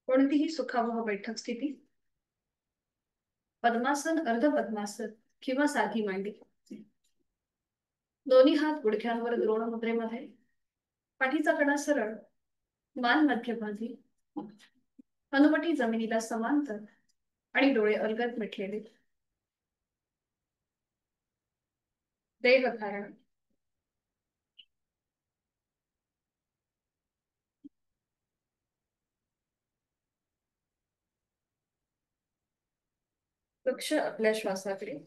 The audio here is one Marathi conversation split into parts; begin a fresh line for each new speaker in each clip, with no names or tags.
कोणतीही सुखावह बैठक स्थिती, पद्मासन, अर्ध पद्मासन किंवा साधी मांडी. दोन्ही हात गुडघ्यांवर द्रोण मुद्रेमध्ये, पाठीचा कडा सरळ, मान मध्यभागी, हनुवटी जमिनीला समांतर आणि डोळे अलगद मिटलेले. देहधारण. लक्ष आपल्या श्वासाकडे.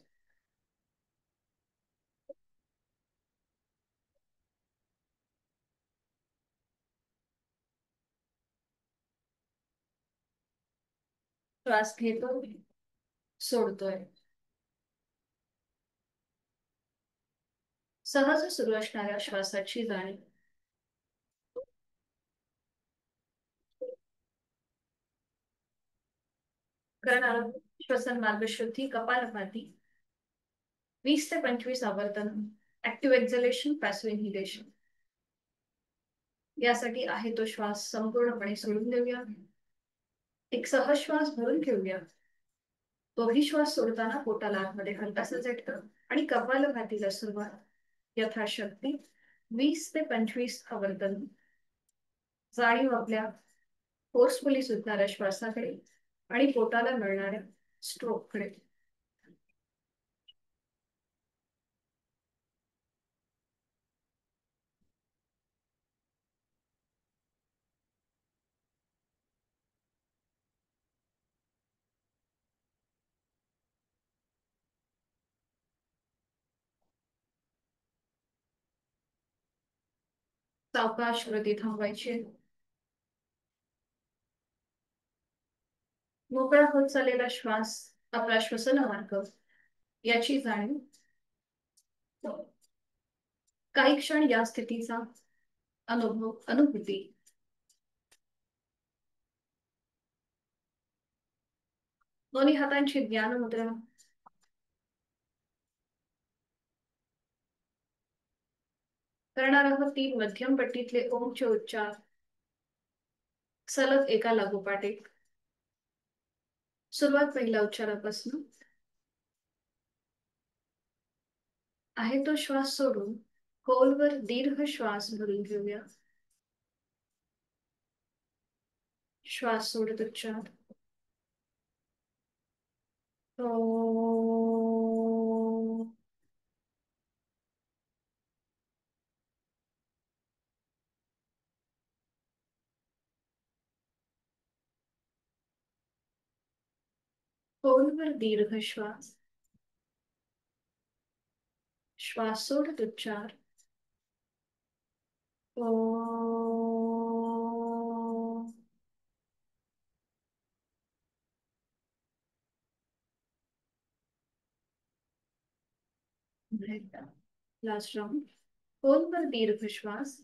श्वास घेतो, सोडतोय. सहज सुरू असणाऱ्या श्वासाची जाणीव. करणार श्वसन मार्गशुद्धी कपालभाती. 20 ते 25 आवर्तन. Active exhalation, passive inhalation. यासाठी आहे तो श्वास संपूर्णपणे सोडून देऊया. एक सहज श्वास भरून घेऊया. तोही श्वास सोडताना पोटाला आतमध्ये हलकासा झटका आणि कपालभातीला सुरुवात. यथाशक्ती 20 ते 25 आवर्तन. जाणीव आपल्या फोर्सफुली सुटणाऱ्या श्वासाकडे आणि पोटाला मिळणाऱ्या स्ट्रोककडे. सावकाश गती थांबवायची. मोकळा होत चाललेला श्वास आपला श्वसन मार्ग याची जाणीव. काही क्षण या स्थितीचा अनुभूती. दोन्ही हातांची ज्ञान मुद्रा. करणार आहोत 3 मध्यम पट्टीतले ओमचे उच्चार सलग एका लागोपाठ एक. सुरुवात पहिल्या उच्चारापासून. आहे तो श्वास सोडून खोलवर दीर्घ श्वास भरून घेऊया. श्वास सोडत उच्चार. खोलवर दीर्घ श्वास. श्वास सोडत उच्चार. Last round. खोलवर दीर्घ श्वास.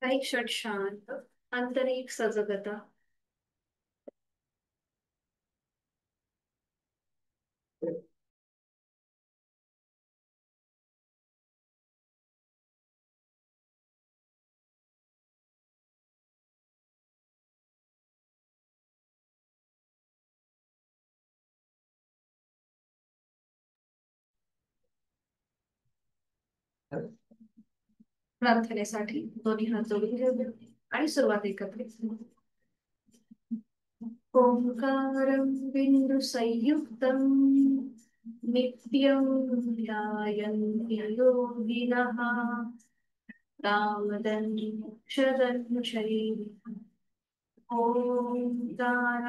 काही क्षण शांत, आंतरिक सजगता. प्रार्थनेसाठी दोन्ही हात जोडून घेऊया आणि सुरुवात एकत्रित. ओंकारं बिंदु संयुक्तं नित्यं ध्यायन्ति योगिनः कामदन्मोक्षदं ओंकाराय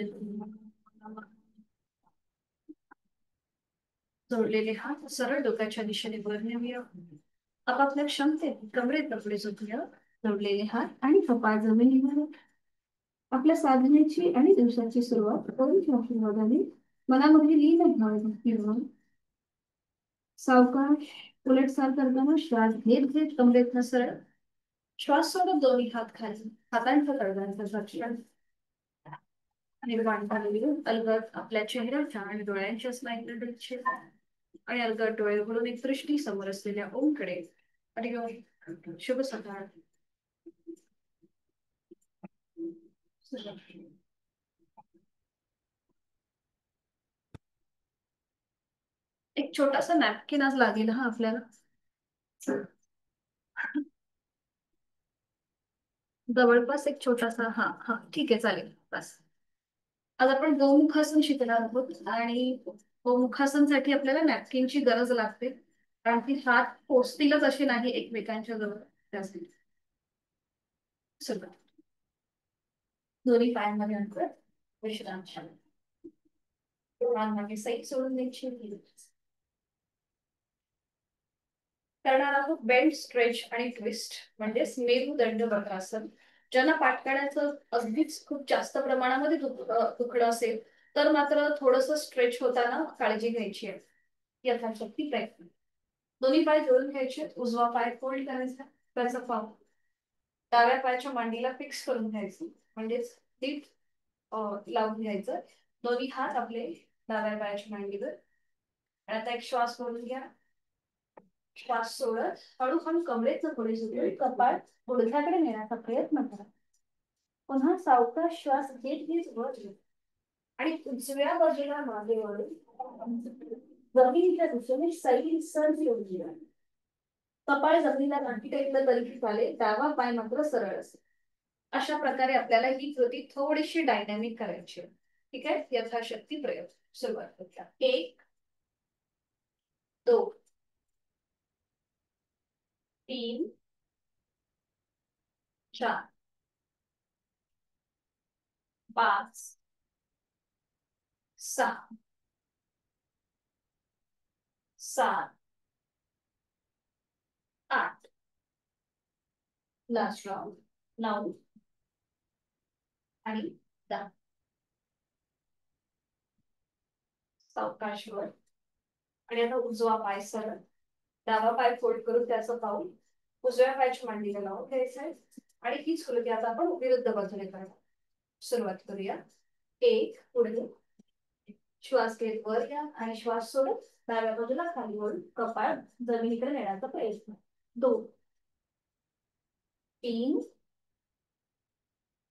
नमः. जोडलेले हात सरळ डोक्याच्या दिशेने वर नेऊया. आपापल्या क्षमतेत कमरेत कपडे झोपूया. जोडलेले हात आणि कपाळ जमिनीवर. आपल्या साधनेची आणि दिवसाची सुरुवात करून आशीर्वादाने मनामध्ये लीन व्हावं. सावकाश उलटसाल करताना श्वास घेत घेत कमरेतनं सरळ श्वास सोडत दोन्ही हात खाली, हातांच्या तळव्यांचं घर्षण निर्माण झालेली अलगद आपल्या चेहऱ्याच्या आणि डोळ्यांच्या स्नायूंचे आणि अलगद डोळे उघडून एक दृष्टी समोर असलेल्या ओमकडे. हरिओम. शुभ सकाळ. एक छोटासा नॅपकिन आज लागेल हा आपल्याला. जवळपास एक छोटासा, हा हा ठीक आहे चालेल बस. आज आपण गोमुखासन शिकणार आहोत आणि गोमुखासनसाठी आपल्याला नॅपकिनची गरज लागते, कारण की हात पोचतीलच असे नाही एकमेकांच्या जवळ, त्यासाठी. सुरुवात. दोन्ही पायांमध्ये अंतर, विश्रांत शांत. मागे सैल सोडून द्यायची. करणार आहोत बेल्ट स्ट्रेच आणि ट्विस्ट, म्हणजे मेरुदंड वक्रासन. ज्यांना पाठ काढायचं अगदीच खूप जास्त प्रमाणामध्ये दुखणं असेल तर मात्र थोडस स्ट्रेच होताना काळजी घ्यायची आहे. यथाशक्ती प्रयत्न. दोन्ही पाय जोडून घ्यायचे, उजवा पाय फोल्ड करायचा, त्याचा पाव डाव्या पायाच्या मांडीला फिक्स करून घ्यायचं, म्हणजेच नीट लावून घ्यायचं. दोन्ही हात आपले डाव्या पायाच्या मांडीवर. आणि आता एक श्वास भरून घ्या. श्वास सोडत हळूहळू कमरेचं पुढे झुकून कपाळ गुडघ्याकडे नेण्याचा प्रयत्न करा. पुन्हा सावकाश श्वास घेत घेत वर आणि उजव्या बाजूला मागे वळून जमिनीच्या दिशेने सैल सर घेऊन घ्या. कपाळ जमिनीला गाठी टेकलं तरी चालेल, डावा पाय मात्र सरळ असेल. अशा प्रकारे आपल्याला ही कृती थोडीशी डायनॅमिक करायची. ठीक आहे, यथाशक्ती प्रयत्न. सुरुवात करूया. 1 2 3 4 5 6 7 8. Last round. 9 आणि 10. सावकाश वर. आणि आता उजवा पाय सरळ, डावा पाय फोल्ड करून त्याचं पाऊल उजव्या पायाच्या मांडीला लावून घ्यायचंय. आणि हीच कृती आता आपण विरुद्ध बाजूने करणार. सुरुवात करूया. 1 पुढे श्वास घेत वर या आणि श्वास सोडत डाव्या बाजूला खाली वळून कपाळ जमिनीकडे नेण्याचा प्रयत्न. 2 3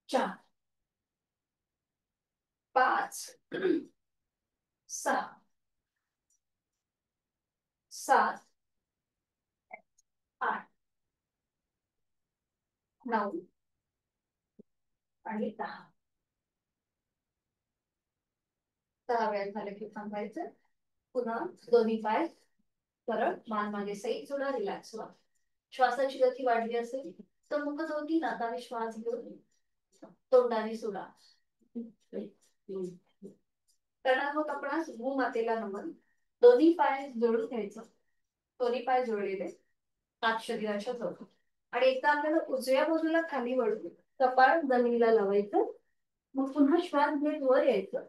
4 5 6 7 8 9 आणि 10. 10 वेळा झाले की थांबायचं. पुन्हा दोन्ही पाय सरळ, मान मागे सैल सोडा, रिलॅक्स व्हा. श्वासाची गती वाढली असेल तर मुखजोती नाकाने श्वास घेऊन तोंडाने सोडा. करणार आहोत आपण आज भूमातेला नमन. दोन्ही पाय जोडून घ्यायचं. दोन्ही पाय जोडलेले हात शरीराच्या जवळ. आणि एकदा आपल्याला उजव्या बाजूला खाली वळून कपाळ जमिनीला लावायचं. मग पुन्हा श्वास घेत वर यायचं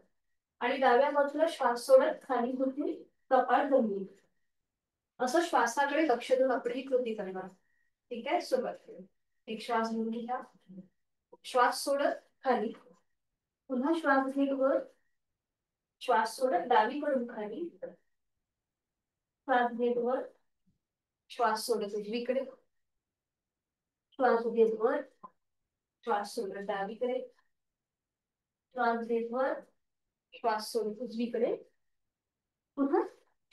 आणि डाव्या बाजूला श्वास सोडत खाली झुकून कपाळ जमिनी. असं श्वासाकडे लक्ष देऊन आपण ही कृती करणार. ठीक आहे, सुरुवात करू. एक श्वास घेऊन घ्या. श्वास सोडत खाली. पुन्हा श्वास घेत वर. श्वास सोडत डावीकडून खाली. श्वास घेत वर. श्वास सोडत उजवीकडे. श्वास घेत वर. श्वास सोडत डावीकडे. श्वास घेत वर. श्वास सोडत उजवीकडे. पुन्हा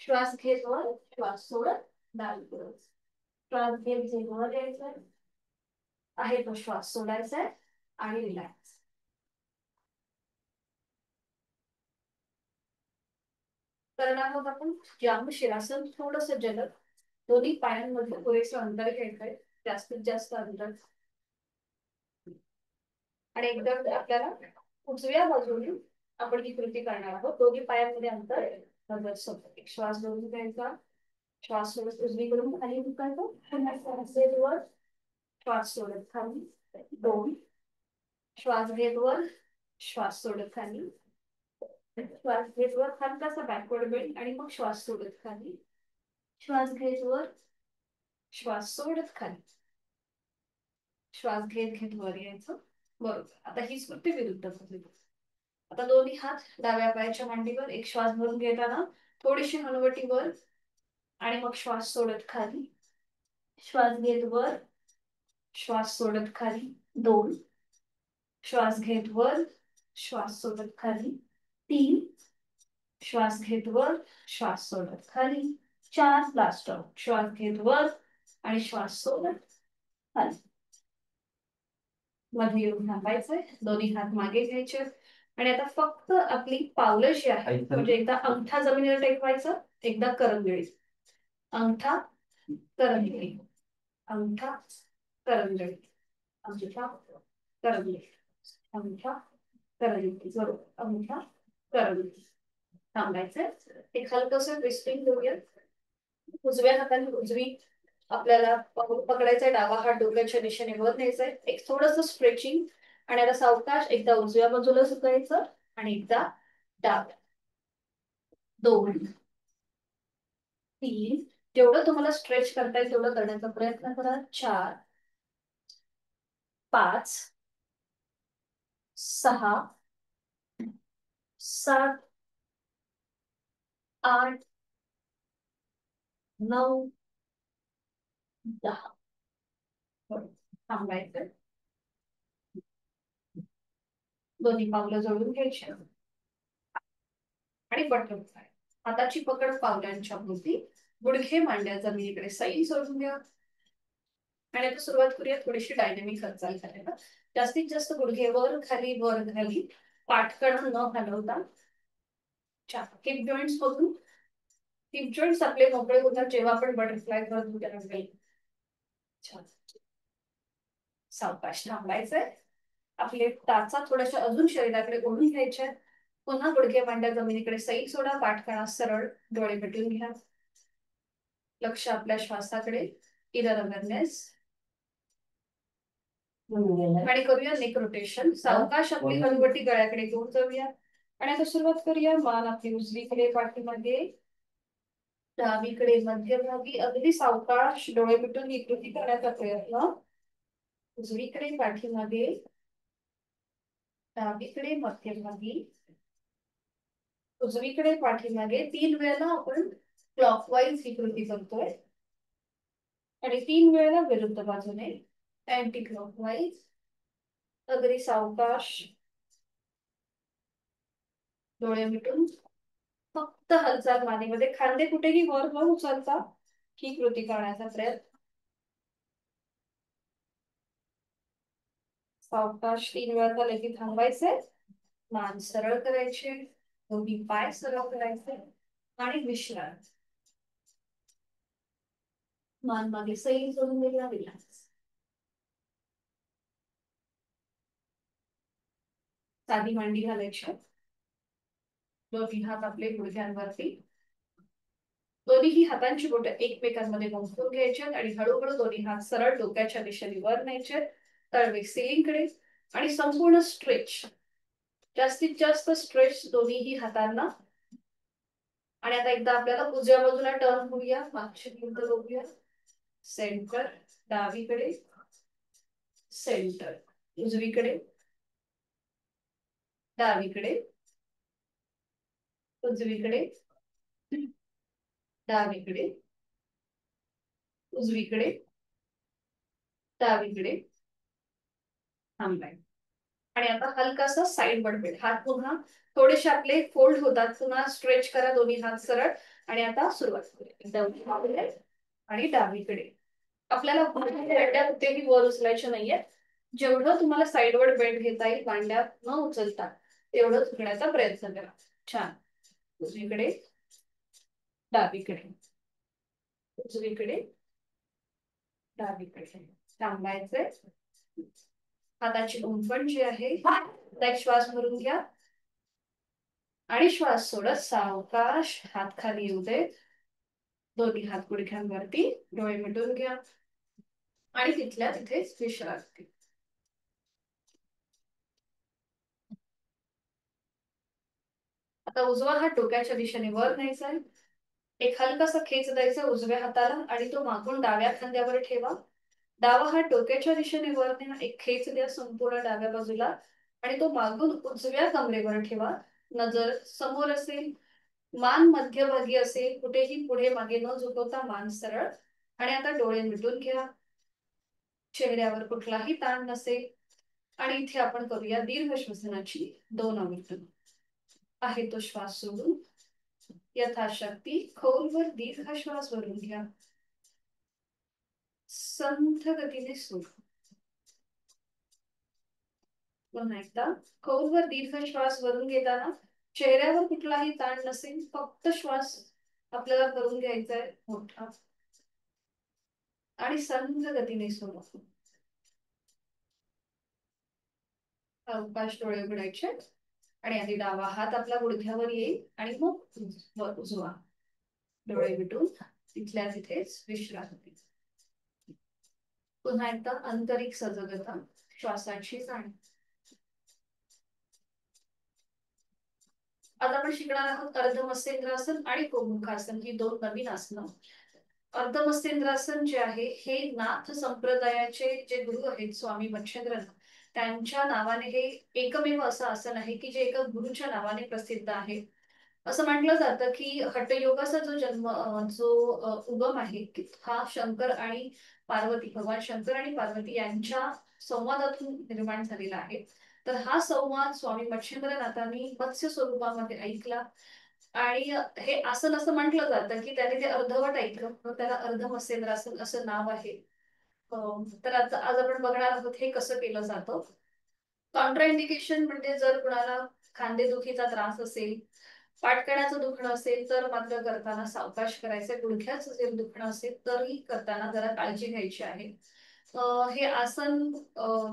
श्वास घेत वर. श्वास सोडत डावीकडे. श्वास घेत वर यायचा आहे तो श्वास सोडायचा आहे आणि रिलॅक्स. करणार आहोत आपण जांब शिरासन. थोडस जलद. दोन्ही पायांमध्ये पुरेसं अंतर घ्यायचंय, जास्तीत जास्त अंतर. आणि एकदम आपल्याला उजव्या बाजूने आपण ही कृती करणार आहोत. दोन्ही पायांमध्ये अंतर एक श्वास घेऊन घ्यायचा. श्वास सोडत उजवीकडून खाली झुकायचं. पुन्हा श्वास घेत वर. श्वास सोडत खाली. 2 श्वास घेत वर. श्वास सोडत खाली. श्वास घेत वर, हलकासा बॅकवर्ड बेंड आणि मग श्वास सोडत खाली. श्वास घेत वर. श्वास सोडत खाली. श्वास घेत घेत वर यायचं. बरोबर. आता ही स्मृती विरुद्ध झाली. आता दोन्ही हात डाव्या पायाच्या मांडीवर. एक श्वास भरून घेताना थोडीशी हनुवटी वर आणि मग श्वास सोडत खाली. श्वास घेत वर, श्वास सोडत खाली. 2. श्वास घेत वर, श्वास सोडत खाली. 3. श्वास घेत वर, श्वास सोडत खाली. 4. Last out. श्वास घेत वर आणि श्वास सोडत खाली. मध्ये येऊन थांबायचंय. दोन्ही हात मागे घ्यायचे आणि आता फक्त आपली पावलं जी आहेत म्हणजे एकदा अंगठा जमिनीवर टेकवायचं, एकदा करंगळी. अंगठा करंगळी, अंगठा करंगळी, अंगठा करंगळी, अंगठा करंगळी. बरोबर. अंगठा करंगळी. थांबायचंय. एक हलकसं ट्विस्टिंग करूया. उजव्या हाताने उजवी आपल्याला पकडायचंय. डावा हात डोक्याच्या दिशेने वर न्यायचंय. एक थोडस स्ट्रेचिंग आणि आता सावकाश एकदा उजव्या बाजूला सुकायचं आणि एकदा डाव्या. 2, 3. जेवढं तुम्हाला स्ट्रेच करता येईल तेवढं करण्याचा प्रयत्न करा. 4, 5, 6, 7, 8, 9, 10. थांबायचं. दोन्ही पावलं जोडून घ्यायची आणि बटरफ्लाय. हाताची पकड पावलांच्या भोवती. गुडघे मांड्या जमिनीकडे सैल सोडून घ्या आणि आता सुरुवात करूया थोडीशी डायनेमिक हालचाल करायला. जास्तीत जास्त गुडघे वर खाली वर खाली, पाठकण न हलवता. हिप जॉईंट्स बघून. हिप जॉईंट्स आपले मोकळे होतात जेव्हा आपण बटरफ्लाय करत उद्या. छान. सावकाश थांबायचंय. आपले टाचा थोड्याशा अजून शरीराकडे ओढून घ्यायच्या. पुन्हा गुडघे मांड्या जमिनीकडे सैल सोडा. पाठकणा सरळ. डोळे मिटून घ्या. लक्ष आपल्या श्वासाकडे. Inner awareness. आणि करूया नेक रोटेशन. सावकाश आपली हनुवटी गळ्याकडे घेऊन जाऊया आणि आता सुरुवात करूया. मान आपली उजवीकडे पाठीमागे, डावीकडे मध्यभागी. अगदी सावकाश डोळे मिटून ही कृती करण्याचा प्रयत्न. उजवीकडे पाठीमागे, डावीकडे मध्यभागी, उजवीकडे पाठीमागे. 3 वेळेला आपण क्लॉकवाईज ही कृती करतोय आणि 3 वेळेला विरुद्ध बाजूने अँटी क्लॉकवाईज. अगदी सावकाश डोळे मिटून फक्त हालचाल मानेमध्ये. खांदे कुठेही वर न उचलता ही कृती करण्याचा प्रयत्न. सावकाश 3 वेळा झाले की थांबायचे. मान सरळ करायचे. दोन्ही पाय सरळ करायचे आणि विश्रांती. मान मागे सैल सोडून दिला. रिलॅक्स. साधी मांडी घालायची. दोन्ही हात आपले गुडघ्यांवरती. दोन्ही हातांची बोटे एकमेकांमध्ये गुंफून घ्यायचे आणि हळूहळू दोन्ही हात सरळ डोक्याच्या दिशेने वर न्यायचे. तळवे सिलिंगकडे आणि संपूर्ण स्ट्रेच. जास्तीत जास्त स्ट्रेच दोन्ही हातांना. आणि आता एकदा आपल्याला उजव्या बाजूला टर्न होऊया. मागची भिंत बघूया. सेंटर. डावीकडे, सेंटर. उजवीकडे, डावीकडे, उजवीकडे, डावीकडे, उजवीकडे, डावीकडे. थांबलाय. आणि आता हलकासा साइड बडबेट. हात पुन्हा थोडेसे आपले फोल्ड होतात. पुन्हा स्ट्रेच करा दोन्ही हात सरळ आणि आता सुरुवात करूया. डावीकडे आणि डावीकडे. आपल्याला कुठेही वर उचलायचे नाहीये. जेवढं तुम्हाला साईडवर बेंड घेता येईल मांड्या न उचलता तेवढं झुकण्याचा प्रयत्न करा. छान. उजवीकडे, डावीकडे, उजवीकडे, डावीकडे. थांबायचंय. हाताची उंफण जी आहे त्यात श्वास भरून घ्या आणि श्वास सोडत सावकाश हात खाली येऊ दे. दोन्ही हात गुडघ्यांवरती. डोळे मिटून घ्या आणि तिथल्या तिथेच विश्रांती. आता उजवा हात डोक्याच्या दिशेने वर न्यायचा. एक हलकासा खेच द्यायचा उजव्या हाताला आणि तो मागून डाव्या खांद्यावर ठेवा. डावा हात डोक्याच्या दिशेने वर न्या, एक खेच द्या संपूर्ण डाव्या बाजूला आणि तो मागून उजव्या कमरेवर ठेवा. नजर समोर असेल, मान मध्यभागी असेल, कुठेही पुढे मागे न झुकवता मान सरळ. आणि आता डोळे मिटून घ्या, चेहऱ्यावर कुठलाही ताण नसेल. आणि इथे आपण करूया दीर्घ श्वसनाची 2 आवर्तन. आहे तो श्वास सोडून यथाशक्ती खोलवर दीर्घ श्वास भरून घ्या, संथ गतीने सोडा. पुन्हा एकदा खोलवर दीर्घ श्वास भरून घेताना चेहऱ्यावर कुठलाही ताण नसेल, फक्त श्वास आपल्याला भरून घ्यायचा आहे मोठा आणि संथ गतीने सोडा. अवकाश डोळे उघडायचे आणि आधी डावा हात आपला गुडघ्यावर येईल आणि मग उजवा. डोळे मिटून तिथल्या तिथेच विश्रांती. पुन्हा एकदा आंतरिक सजगता, श्वासाची जाणीव. आता आपण शिकणार आहोत अर्धमत्स्येंद्रासन आणि गोमुखासन, ही 2 नवीन आसनं. अर्धमत्स्येंद्रासन जे आहे हे नाथ संप्रदायाचे जे गुरु आहेत स्वामी मच्छिंद्रनाथ, त्यांच्या नावाने हे एकमेव असं आसन आहे की जे एका गुरुच्या नावाने प्रसिद्ध आहे. असं म्हटलं जातं की हठयोगाचा जो जन्म उगम आहे हा शंकर आणि पार्वती, भगवान शंकर आणि पार्वती यांच्या संवादातून निर्माण झालेला आहे. तर हा संवाद स्वामी मच्छिंद्रनाथांनी मत्स्य स्वरूपामध्ये ऐकला आणि हे आसन असं म्हटलं जातं की त्याने ते अर्धवट ऐकलं म्हणून त्याला अर्धमत्स्येंद्रासन असं नाव आहे. तर आता आज आपण बघणार आहोत हे कसं केलं जातं. कॉन्ट्राइंडिकेशन म्हणजे जर कुणाला खांदेदुखीचा त्रास असेल, पाठकण्याचं दुखणं असेल तर मात्र करताना सावकाश करायचं. गुडघ्याचं जर दुखणं असेल तरी करताना जरा काळजी घ्यायची आहे. हे आसन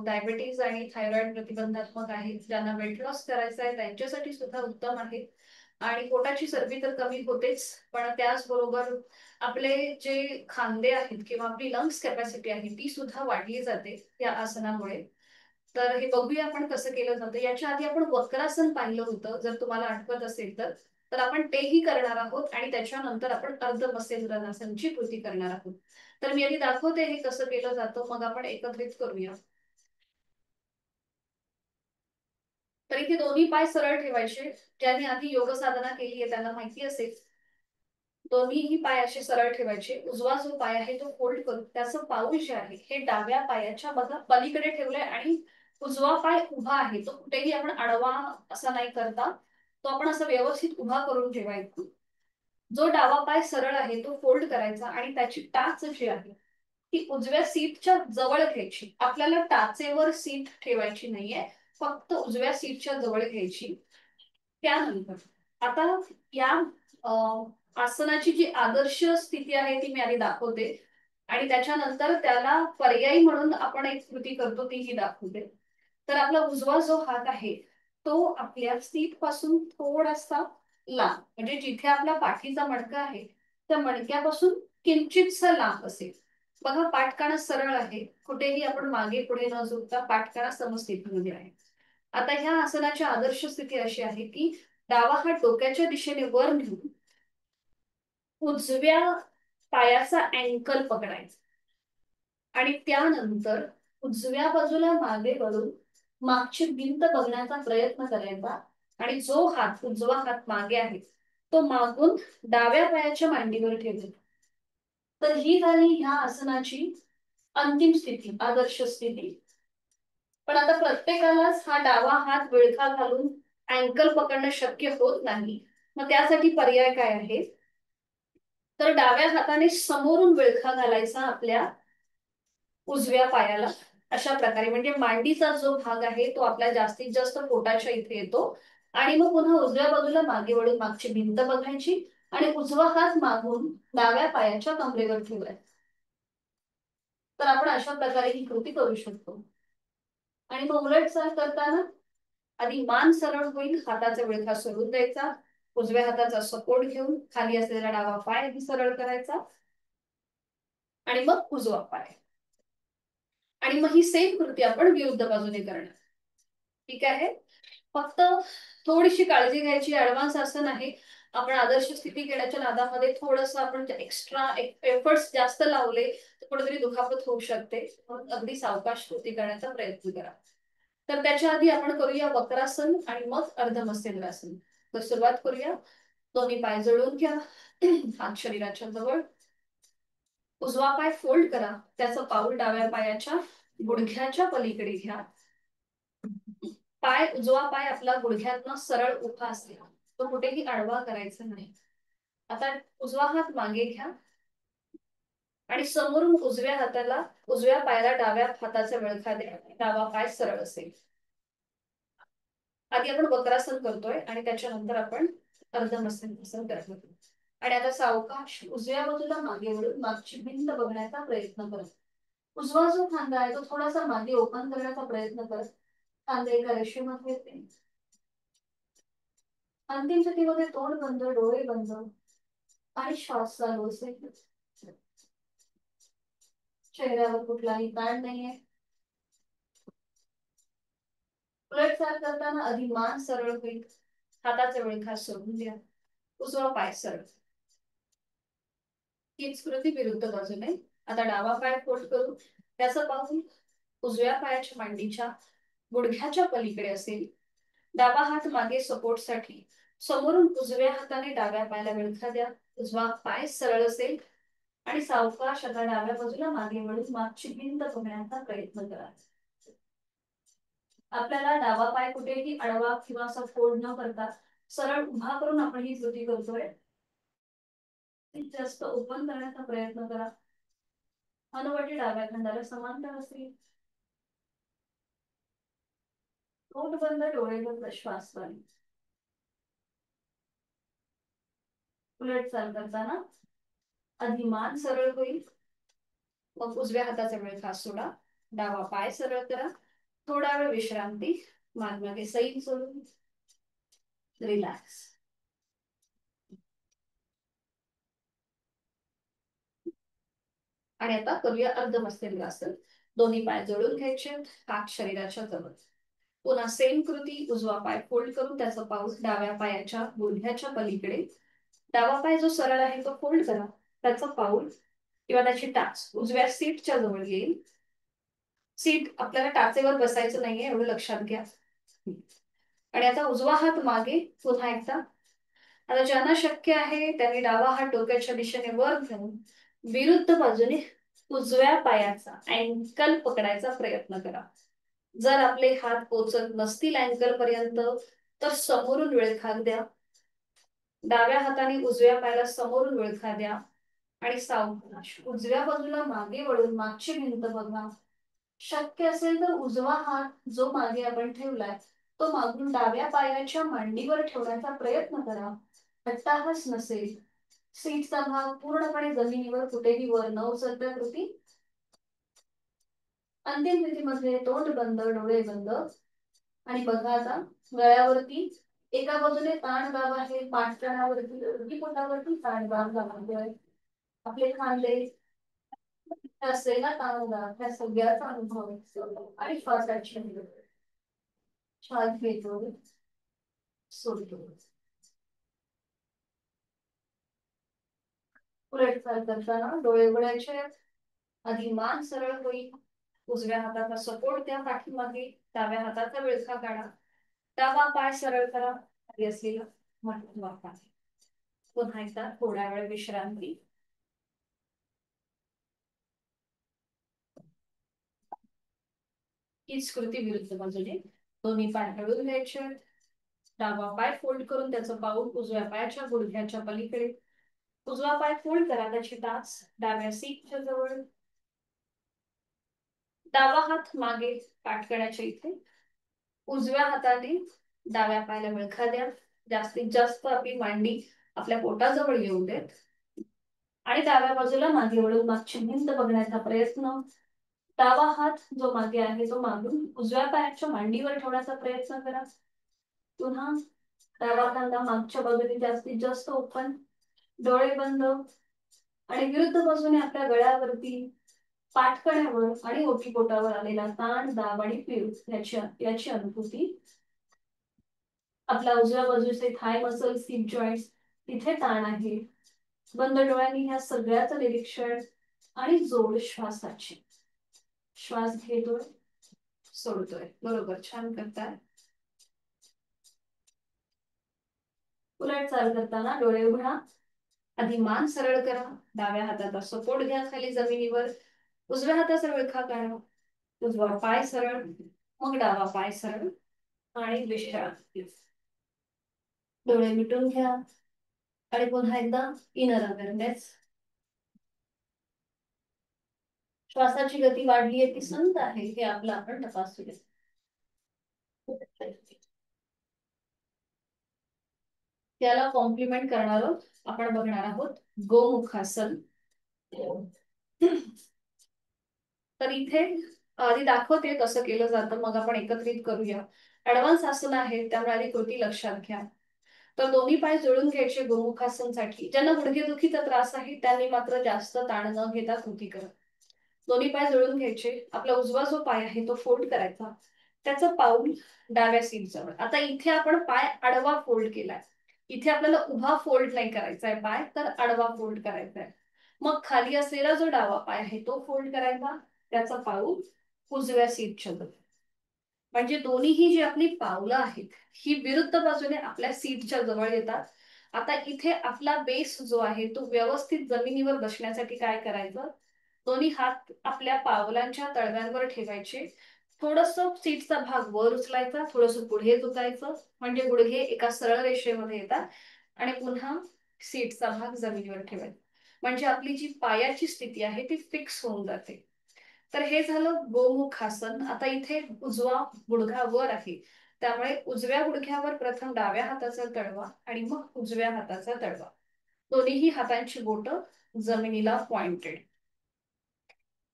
डायबेटीज आणि थायरॉइड प्रतिबंधात्मक आहे. ज्यांना वेट लॉस करायचा आहे त्यांच्यासाठी सुद्धा उत्तम आहे. आणि पोटाची चरबी तर कमी होतेच, पण त्याचबरोबर आपले जे खांदे आहेत किंवा आपली लंग्स कॅपॅसिटी आहे ती सुद्धा वाढली जाते या आसनामुळे. तर हे बघूया आपण कसं केलं जातं. याच्या आधी आपण वक्रासन पाहिलं होतं, जर तुम्हाला आठवत असेल तर. तर आपण तेही करणार आहोत आणि त्याच्यानंतर आपण अर्धमत्स्येंद्रासनची कृती करणार आहोत. तर मी आधी दाखवते हे कसं केलं जातं, मग आपण एकत्रित करूया. तर इथे दोन्ही पाय सरळ ठेवायचे. ज्यांनी आधी योग साधना केली आहे त्यांना माहिती असेल. दोन्हीही पाय असे सरळ ठेवायचे. उजवा जो पाय आहे तो फोल्ड करून त्याचं पाऊल जे आहे हे डाव्या पायाच्या बघा पलीकडे ठेवलंय आणि उजवा पाय उभा आहे. तो कुठेही आपण आडवा असा नाही करता, तो आपण असं व्यवस्थित उभा करून ठेवायचा. जो डावा पाय सरळ आहे तो फोल्ड करायचा आणि त्याची टाच जी आहे ती उजव्या सीटच्या जवळ घ्यायची. आपल्याला टाचेवर सीट ठेवायची नाहीये, फक्त उजव्या सीटच्या जवळ घ्यायची. त्यानंतर आता या आसनाची जी आदर्श स्थिती आहे ती मी आधी दाखवते आणि त्याच्यानंतर त्याला पर्यायी म्हणून आपण एक कृती करतो तीही दाखवते. तर आपला उजवा जो हात आहे तो आपल्या सीट पासून थोडासा लांब, म्हणजे जिथे आपला पाठीचा मणका आहे त्या मणक्यापासून किंचितसा लांब असेल. बघा पाठकाणा सरळ आहे, कुठेही आपण मागे पुढे न झुकता पाठकाणा समस्थितीमध्ये आहे. आता ह्या आसनाची आदर्श स्थिती अशी आहे की डावा हात डोक्याच्या दिशेने वर घेऊन उजव्या पायाचा अँकल पकडायचा आणि त्यानंतर उजव्या बाजूला मागे वळून मागची भिंत बघण्याचा प्रयत्न करायचा आणि जो हात उजवा हात मागे आहे तो मागून डाव्या पायाच्या मांडीवर ठेवला. तर ही झाली ह्या आसनाची अंतिम स्थिती, आदर्श स्थिती. पण आता प्रत्येकालाच हा डावा हात विळखा घालून अँकल पकडणं शक्य होत नाही. मग त्यासाठी पर्याय काय आहे, तर डाव्या हाताने समोरून विळखा घालायचा आपल्या उजव्या पायाला अशा प्रकारे. म्हणजे मांडीचा जो भाग आहे तो आपल्या जास्तीत जास्त पोटाच्या इथे येतो आणि मग पुन्हा उजव्या बाजूला मागे वळून मागची भिंत बघायची आणि उजवा हात मागून डाव्या पायाच्या कमरेवर ठेवायचा. तर आपण अशा प्रकारे ही कृती करू शकतो. आणि मग उलट चाल करताना आधी मान सरळ होईल, हाताचा विळखा सोडून द्यायचा, उजव्या हाताचा सपोर्ट घेऊन खाली असलेला डावा पाय सरळ करायचा आणि मग उजवा पाय. आणि मग ही सेम कृती आपण विरुद्ध बाजूने करणार. ठीक आहे. फक्त थोडीशी काळजी घ्यायची, ऍडव्हान्स आसन आहे. आपण आदर्श स्थिती घेण्याच्या नादामध्ये थोडस आपण एक्स्ट्रा एफर्ट्स जास्त लावले तर कुठेतरी दुखापत होऊ शकते. म्हणून अगदी सावकाश कृती करण्याचा प्रयत्न करा. तर त्याच्या आधी आपण करूया वक्रासन आणि मग अर्धमस्तकासन. तर सुरुवात करूया. दोन्ही पाय जोडून घ्या. हात शरीराच्या जवळ. उजवा पाय फोल्ड करा. त्याचं पाऊल डाव्या पायाच्या गुडघ्याच्या पलीकडे घ्या. उजवा पाय आपला गुडघ्यातनं सरळ उभा असेल. तो कुठेही आडवा करायचा नाही. आता उजवा हात मागे घ्या आणि समोरून उजव्या पायाला डाव्या हाताचा विळखा द्या. डावा पाय सरळ असेल. आधी आपण वक्रासन करतोय आणि त्याच्यानंतर आपण अर्धमस्तकासन करतोय. आणि आता सावकाश उजव्या बाजूला मागे वळून मागची भिंत बघण्याचा प्रयत्न करत. उजवा जो खांदा आहे तो थोडासा मागे ओपन करण्याचा प्रयत्न करत खांदे एका रेषेमध्ये येते. अंतिम स्थितीमध्ये तोंड बंद, डोळे बंद आणि श्वास चालू असेल. चेहऱ्यावर कुठलाही ताण नाहीये. उलट चाल करताना आधी मान सरळ होईल. हाताचा विळखा सोडून द्या. उजवा पाय सरळ. हीच कृती विरुद्ध बाजूने. आता डावा पाय फोल्ड करून त्याचं पाऊल उजव्या पायाच्या मांडीच्या गुडघ्याच्या पलीकडे असेल. डावा हात मागे सपोर्ट साठी. समोरून उजव्या हाताने डाव्या पायाला विळखा द्या. उजवा पाय सरळ असेल आणि सावकाश आता डाव्या बाजूला मागे वळून मागची भिंत बघण्याचा प्रयत्न करा. आपल्याला डावा पाय कुठेही आडवा किंवा असा फोल्ड न करता सरळ उभा करून आपण ही कृती करतोय. जास्त ओपन करण्याचा प्रयत्न करा. हनुवटी डाव्या खांद्याला समांतर असेल. तोंड बंद, डोळे बंद, श्वास बंद. उलट चाल करताना आधी मान सरळ होईल. मग उजव्या हाताचा विळखा सोडा. डावा पाय सरळ करा. थोडा वेळ विश्रांती. मान मागे सैल सोडून रिलॅक्स. आणि आता करूया अर्धमस्तकासन. दोन्ही पाय जोडून घ्यायचे. हात शरीराच्या जवळ. पुन्हा सेम कृती. उजवा पाय फोल्ड करून त्याचा पाऊल डाव्या पायाच्या गुडघ्याच्या पलीकडे. डावा पाय जो सरळ आहे तो फोल्ड करा. त्याचा पाऊल किंवा त्याची टाच उजव्या सीटच्या जवळ येईल. सीट आपल्याला टाचेवर बसायचं नाहीये एवढं लक्षात घ्या. आणि आता उजवा हात मागे पुन्हा एकदा. आता ज्यांना शक्य आहे त्यांनी डावा हात डोक्याच्या दिशेने वर घेऊन विरुद्ध बाजूने उजव्या पायाचा अँकल पकडायचा प्रयत्न करा. जर आपले हात पोचत नसतील अँकल पर्यंत तर समोरून विळखा द्या. डाव्या हाताने उजव्या पायाला समोरून विळखा द्या आणि सावकाश उजव्या बाजूला मागे वळून मागची भिंत बघा. शक्य असेल तर उजवा हात जो मागे आपण ठेवलाय तो मागून डाव्या पायाच्या मांडीवर ठेवण्याचा प्रयत्न करा. अट्टाहास नसेल. सीटचा भाग पूर्णपणे जमिनीवर कुठेही वर न उचलता कृती. अंतिम स्थितीमध्ये तोंड बंद, डोळे बंद आणि बघा आता गळ्यावरती एका बाजूने ताण दाब आहे. पाठकणावरती पोटावरती ताण दाब लागतोय. आपले खांदे असलेला ताण दाब ह्या सगळ्याचा अनुभव आणि श्वासाची श्वास घेतो सोडतो. उलट चाल करताना डोळे उघडायचे. आधी मान सरळ होईल. उजव्या हाताचा सपोर्ट द्या पाठीमागे. डाव्या हाताचा विळखा काढा. डावा पाय सरळ करा. खाली असलेला पाय. पुन्हा एकदा थोड्या वेळ विश्रांती. हीच कृती विरुद्ध बाजूने. दोन्ही पाय हळून घ्यायचे. डावा पाय फोल्ड करून त्याचं पाऊल उजव्या पायाच्या गुडघ्याच्या पलीकडे. उजवा पाय फोल्ड करा. त्याची टाच डाव्या सीटच्या जवळ. डावा हात मागे पाठकण्याच्या इथे. उजव्या हाताने डाव्या पायाला विळखा द्या. जास्तीत जास्त आपली मांडी आपल्या पोटाजवळ येऊ देत आणि डाव्या बाजूला मागे वळून मागची भिंत बघण्याचा प्रयत्न. डावा हात जो मागे आहे तो मागून उजव्या पायाच्या मांडीवर ठेवण्याचा प्रयत्न करा. पुन्हा डावा खांदा मागच्या बाजूने जास्तीत जास्त ओपन. डोळे बंद आणि विरुद्ध बाजूने आपल्या गळ्यावरती पाठकण्यावर आणि ओटीपोटावर आलेला ताण दाब आणि पीळ याची अनुभूती. आपल्या उजव्या बाजूचे थाय मसल्स, हिप जॉईंट्स इथे ताण आहे. बंद डोळ्यांनी ह्या सगळ्याचं निरीक्षण आणि जोड श्वासाची. श्वास घेतोय, सोडतोय. बरोबर, छान करताय. उलट चाल करताना डोळे उघडा. आधी मान सरळ करा. डाव्या हाताचा सपोर्ट घ्या खाली जमिनीवर. उजव्या हाताचा विळखा काढा. उजवा पाय सरळ, मग डावा पाय सरळ आणि विश्रांती. डोळे मिटून घ्या आणि पुन्हा एकदा इनर अवेअरनेस. श्वासाची गती वाढली आहे की संत आहे हे आपलं आपण तपासूया. त्याला कॉम्प्लिमेंट करणार आपण बघणार आहोत गोमुखासन. तर इथे आधी दाखवते कसं केलं जातं, मग आपण एकत्रित करूया. ऍडव्हान्स आसन आहे त्यामुळे आधी कृती लक्षात घ्या. तर दोन्ही पाय जोडून घ्यायचे गोमुखासनसाठी. ज्यांना गुडघेदुखीचा त्रास आहे त्यांनी मात्र जास्त ताण न घेता कृती करा. दोन्ही पाय जोडून घ्यायचे. आपला उजवा जो पाय आहे तो फोल्ड करायचा. त्याचं पाऊल डाव्या सीट जवळ. आता इथे आपण पाय आडवा फोल्ड केलाय. इथे आपल्याला उभा फोल्ड नाही करायचा आहे पाय, तर आडवा फोल्ड करायचा आहे. मग खाली असलेला जो डावा पाय आहे तो फोल्ड करायचा. त्याचा पाऊल उजव्या सीटच्या जवळ. म्हणजे दोन्हीही जी आपली पावलं आहेत ही विरुद्ध बाजूने आपल्या सीटच्या जवळ येतात. आता इथे आपला बेस जो आहे तो व्यवस्थित जमिनीवर बसण्यासाठी काय करायचं, दोन्ही हात आपल्या पावलांच्या तळव्यांवर ठेवायचे. थोडस सीटचा भाग वर उचलायचा, थोडस पुढे झुकायचं, म्हणजे गुडघे एका सरळ रेषेमध्ये येतात आणि पुन्हा सीटचा भाग जमिनीवर ठेवायचा. म्हणजे आपली जी पायाची स्थिती आहे ती फिक्स होऊन जाते. तर हे झालं गोमुखासन. आता इथे उजवा गुडघा वर आहे त्यामुळे उजव्या गुडघ्यावर प्रथम डाव्या हाताचा तळवा आणि मग उजव्या हाताचा तळवा. दोन्हीही हातांची बोटं जमिनीला पॉइंटेड.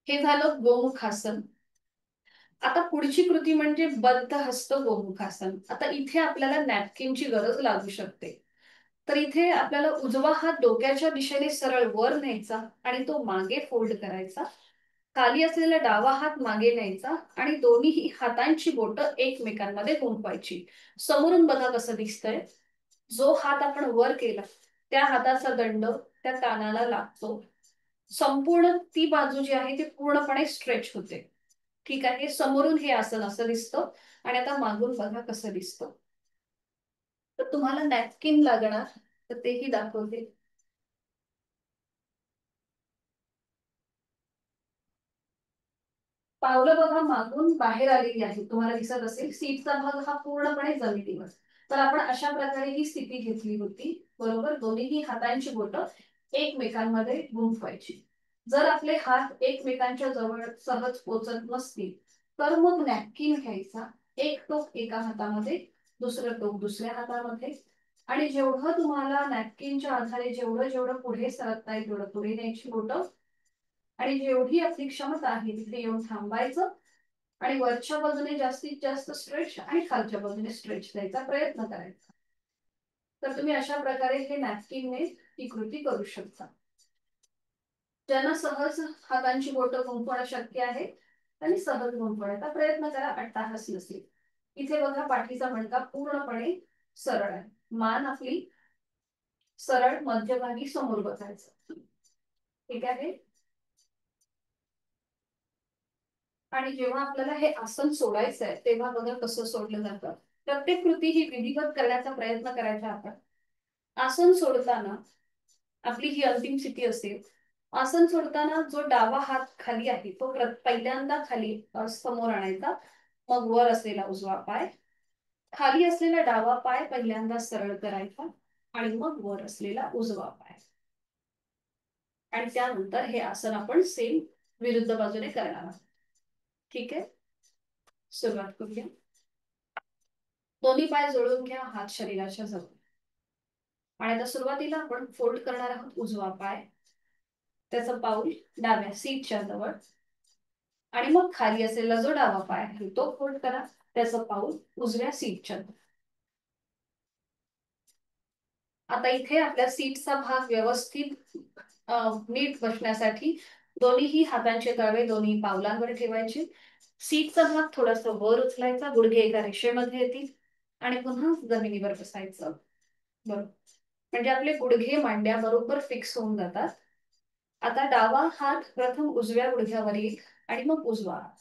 हे झालं गोमुखासन. आता पुढची कृती म्हणजे बद्ध हस्त गोमुखासन. आता इथे आपल्याला नॅपकिनची गरज लागू शकते. तर इथे आपल्याला उजवा हात डोक्याच्या दिशेने सरळ वर न्यायचा आणि तो मागे फोल्ड करायचा. खाली असलेला डावा हात मागे न्यायचा आणि दोन्ही हातांची बोटं एकमेकांमध्ये गुंफवायची. समोरून बघा कसं दिसतंय. जो हात आपण वर केला त्या हाताचा दंड त्या कानाला लागतो. संपूर्ण ती बाजू जी आहे ती पूर्णपणे स्ट्रेच होते. ठीक आहे, समोरून हे आसन असं दिसतं आणि आता मागून बघा कसं दिसतं. तर तुम्हाला नॅपकिन लागणार तर तेही दाखवते. पावलं बघा मागून बाहेर आलेली आहे. तुम्हाला दिसत असेल सीटचा भाग हा पूर्णपणे जमिनीवर. तर आपण अशा प्रकारे ही स्थिती घेतली होती. बरोबर, दोन्हीही हातांची बोटं एकमेकांमध्ये गुंफवायची. जर आपले हात एकमेकांच्या जवळ सहज पोचत नसतील तर मग नॅपकिन घ्यायचा. एक टोक एका हातामध्ये, दुसरं टोक दुसऱ्या हातामध्ये आणि जेवढं तुम्हाला नॅपकिनच्या आधारे जेवढं जेवढं पुढे सरकता येईल तेवढं पुढे न्यायची बोटं आणि जेवढी आपली क्षमता आहे तिथे येऊन थांबायचं आणि वरच्या बाजूने जास्तीत जास्त स्ट्रेच आणि खालच्या बाजूने स्ट्रेच द्यायचा प्रयत्न करायचा. तर तुम्ही अशा प्रकारे हे नॅपकिनने ही कृती करू शकता. ज्यांना सहज हातांची बोटं गुंफवणं शक्य आहे त्यांनी सहज गुंफवण्याचा प्रयत्न करा. अट्टाहास नसेल. इथे बघा पाठीचा मणका पूर्णपणे सरळ आहे. मान आपली सरळ मध्यभागी समोर बसायचं. ठीक आहे. आणि जेव्हा आपल्याला हे आसन सोडायचं आहे तेव्हा बघा कसं सोडलं जातं. प्रत्येक कृती ही विधिवत करण्याचा प्रयत्न करायचा आपण. आसन सोडताना आपली ही अंतिम स्थिती असेल. आसन सोडताना जो डावा हात खाली आहे तो पहिल्यांदा खाली समोर आणायचा. मग वर असलेला उजवा पाय, खाली असलेला डावा पाय पहिल्यांदा सरळ करायचा आणि मग वर असलेला उजवा पाय. आणि त्यानंतर हे आसन आपण सेम विरुद्ध बाजूने करणार आहोत. ठीक आहे, सुरुवात करूया. दोन्ही पाय जोडून घ्या हात शरीराच्या जवळ. आणि आता सुरुवातीला आपण फोल्ड करणार आहोत उजवा पाय. त्याचं पाऊल डाव्या सीटच्या जवळ आणि मग खाली असलेला जो डावा पाय आहे तो फोल्ड करा. त्याचं पाऊल उजव्या सीटच्या जवळ. आता इथे आपल्या सीटचा भाग व्यवस्थित नीट बसण्यासाठी दोन्हीही हातांचे तळवे दोन्ही पावलांवर ठेवायचे. सीटचा भाग थोडासा वर उचलायचा, गुडघे एका रेषेमध्ये येतील आणि पुन्हा जमिनीवर बसायचं. बरोबर. म्हणजे आपले गुडघे मांड्या बरोबर फिक्स होऊन जातात. आता डावा हात प्रथम उजव्या गुडघ्यावर येईल आणि मग उजवा हात.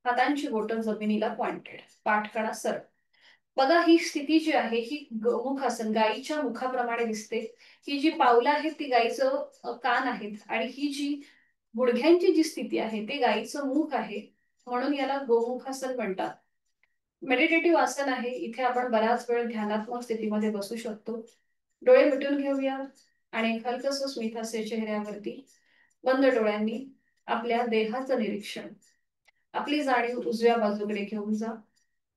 हातांची बोटं जमिनीला पॉइंटेड, पाठकणा सरळ. बघा ही स्थिती जी आहे ही गोमुख आसन, गायीच्या मुखाप्रमाणे दिसते. ही जी पावलं आहेत ती गायीचं कान आहेत आणि ही जी गुडघ्यांची जी स्थिती आहे ते गायीचं मुख आहे, म्हणून याला गोमुखासन म्हणतात. मेडिटेटिव्ह आसन आहे. इथे आपण बराच वेळ ध्यानात्मक स्थितीमध्ये बसू शकतो. डोळे मिटून घेऊया आणि एक हलकंसं स्मित हास्य चेहऱ्यावरती बंद डोळ्यांनी आपल्या देहाचं निरीक्षण, आपली जाणीव उजव्या बाजूकडे घेऊन जा.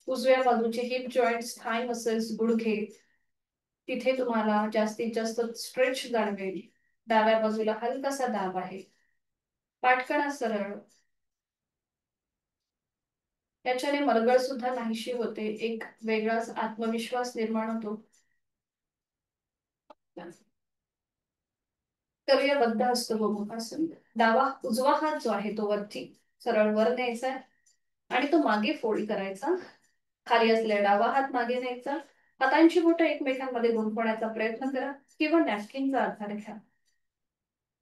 उजव्या बाजूचे हिप जॉईंट्स, थाय मसल्स, गुडघे, तिथे तुम्हाला जास्तीत जास्त स्ट्रेच जाणवेल. डाव्या बाजूला हलकासा दाब आहे. पाठकणा सरळ. याच्याने मरगळ सुद्धा नाहीशी होते. एक वेगळाच आत्मविश्वास निर्माण होतो. करूया बद्ध असतो गोमुखासन. उजवा हात जो आहे तो वरती सरळ वर न्यायचा आणि तो मागे फोल्ड करायचा. खाली असलेला डावा हात मागे न्यायचा. हातांची बोटं एकमेकांमध्ये गुंफवण्याचा प्रयत्न करा किंवा नॅपकिनचा आधार घ्या.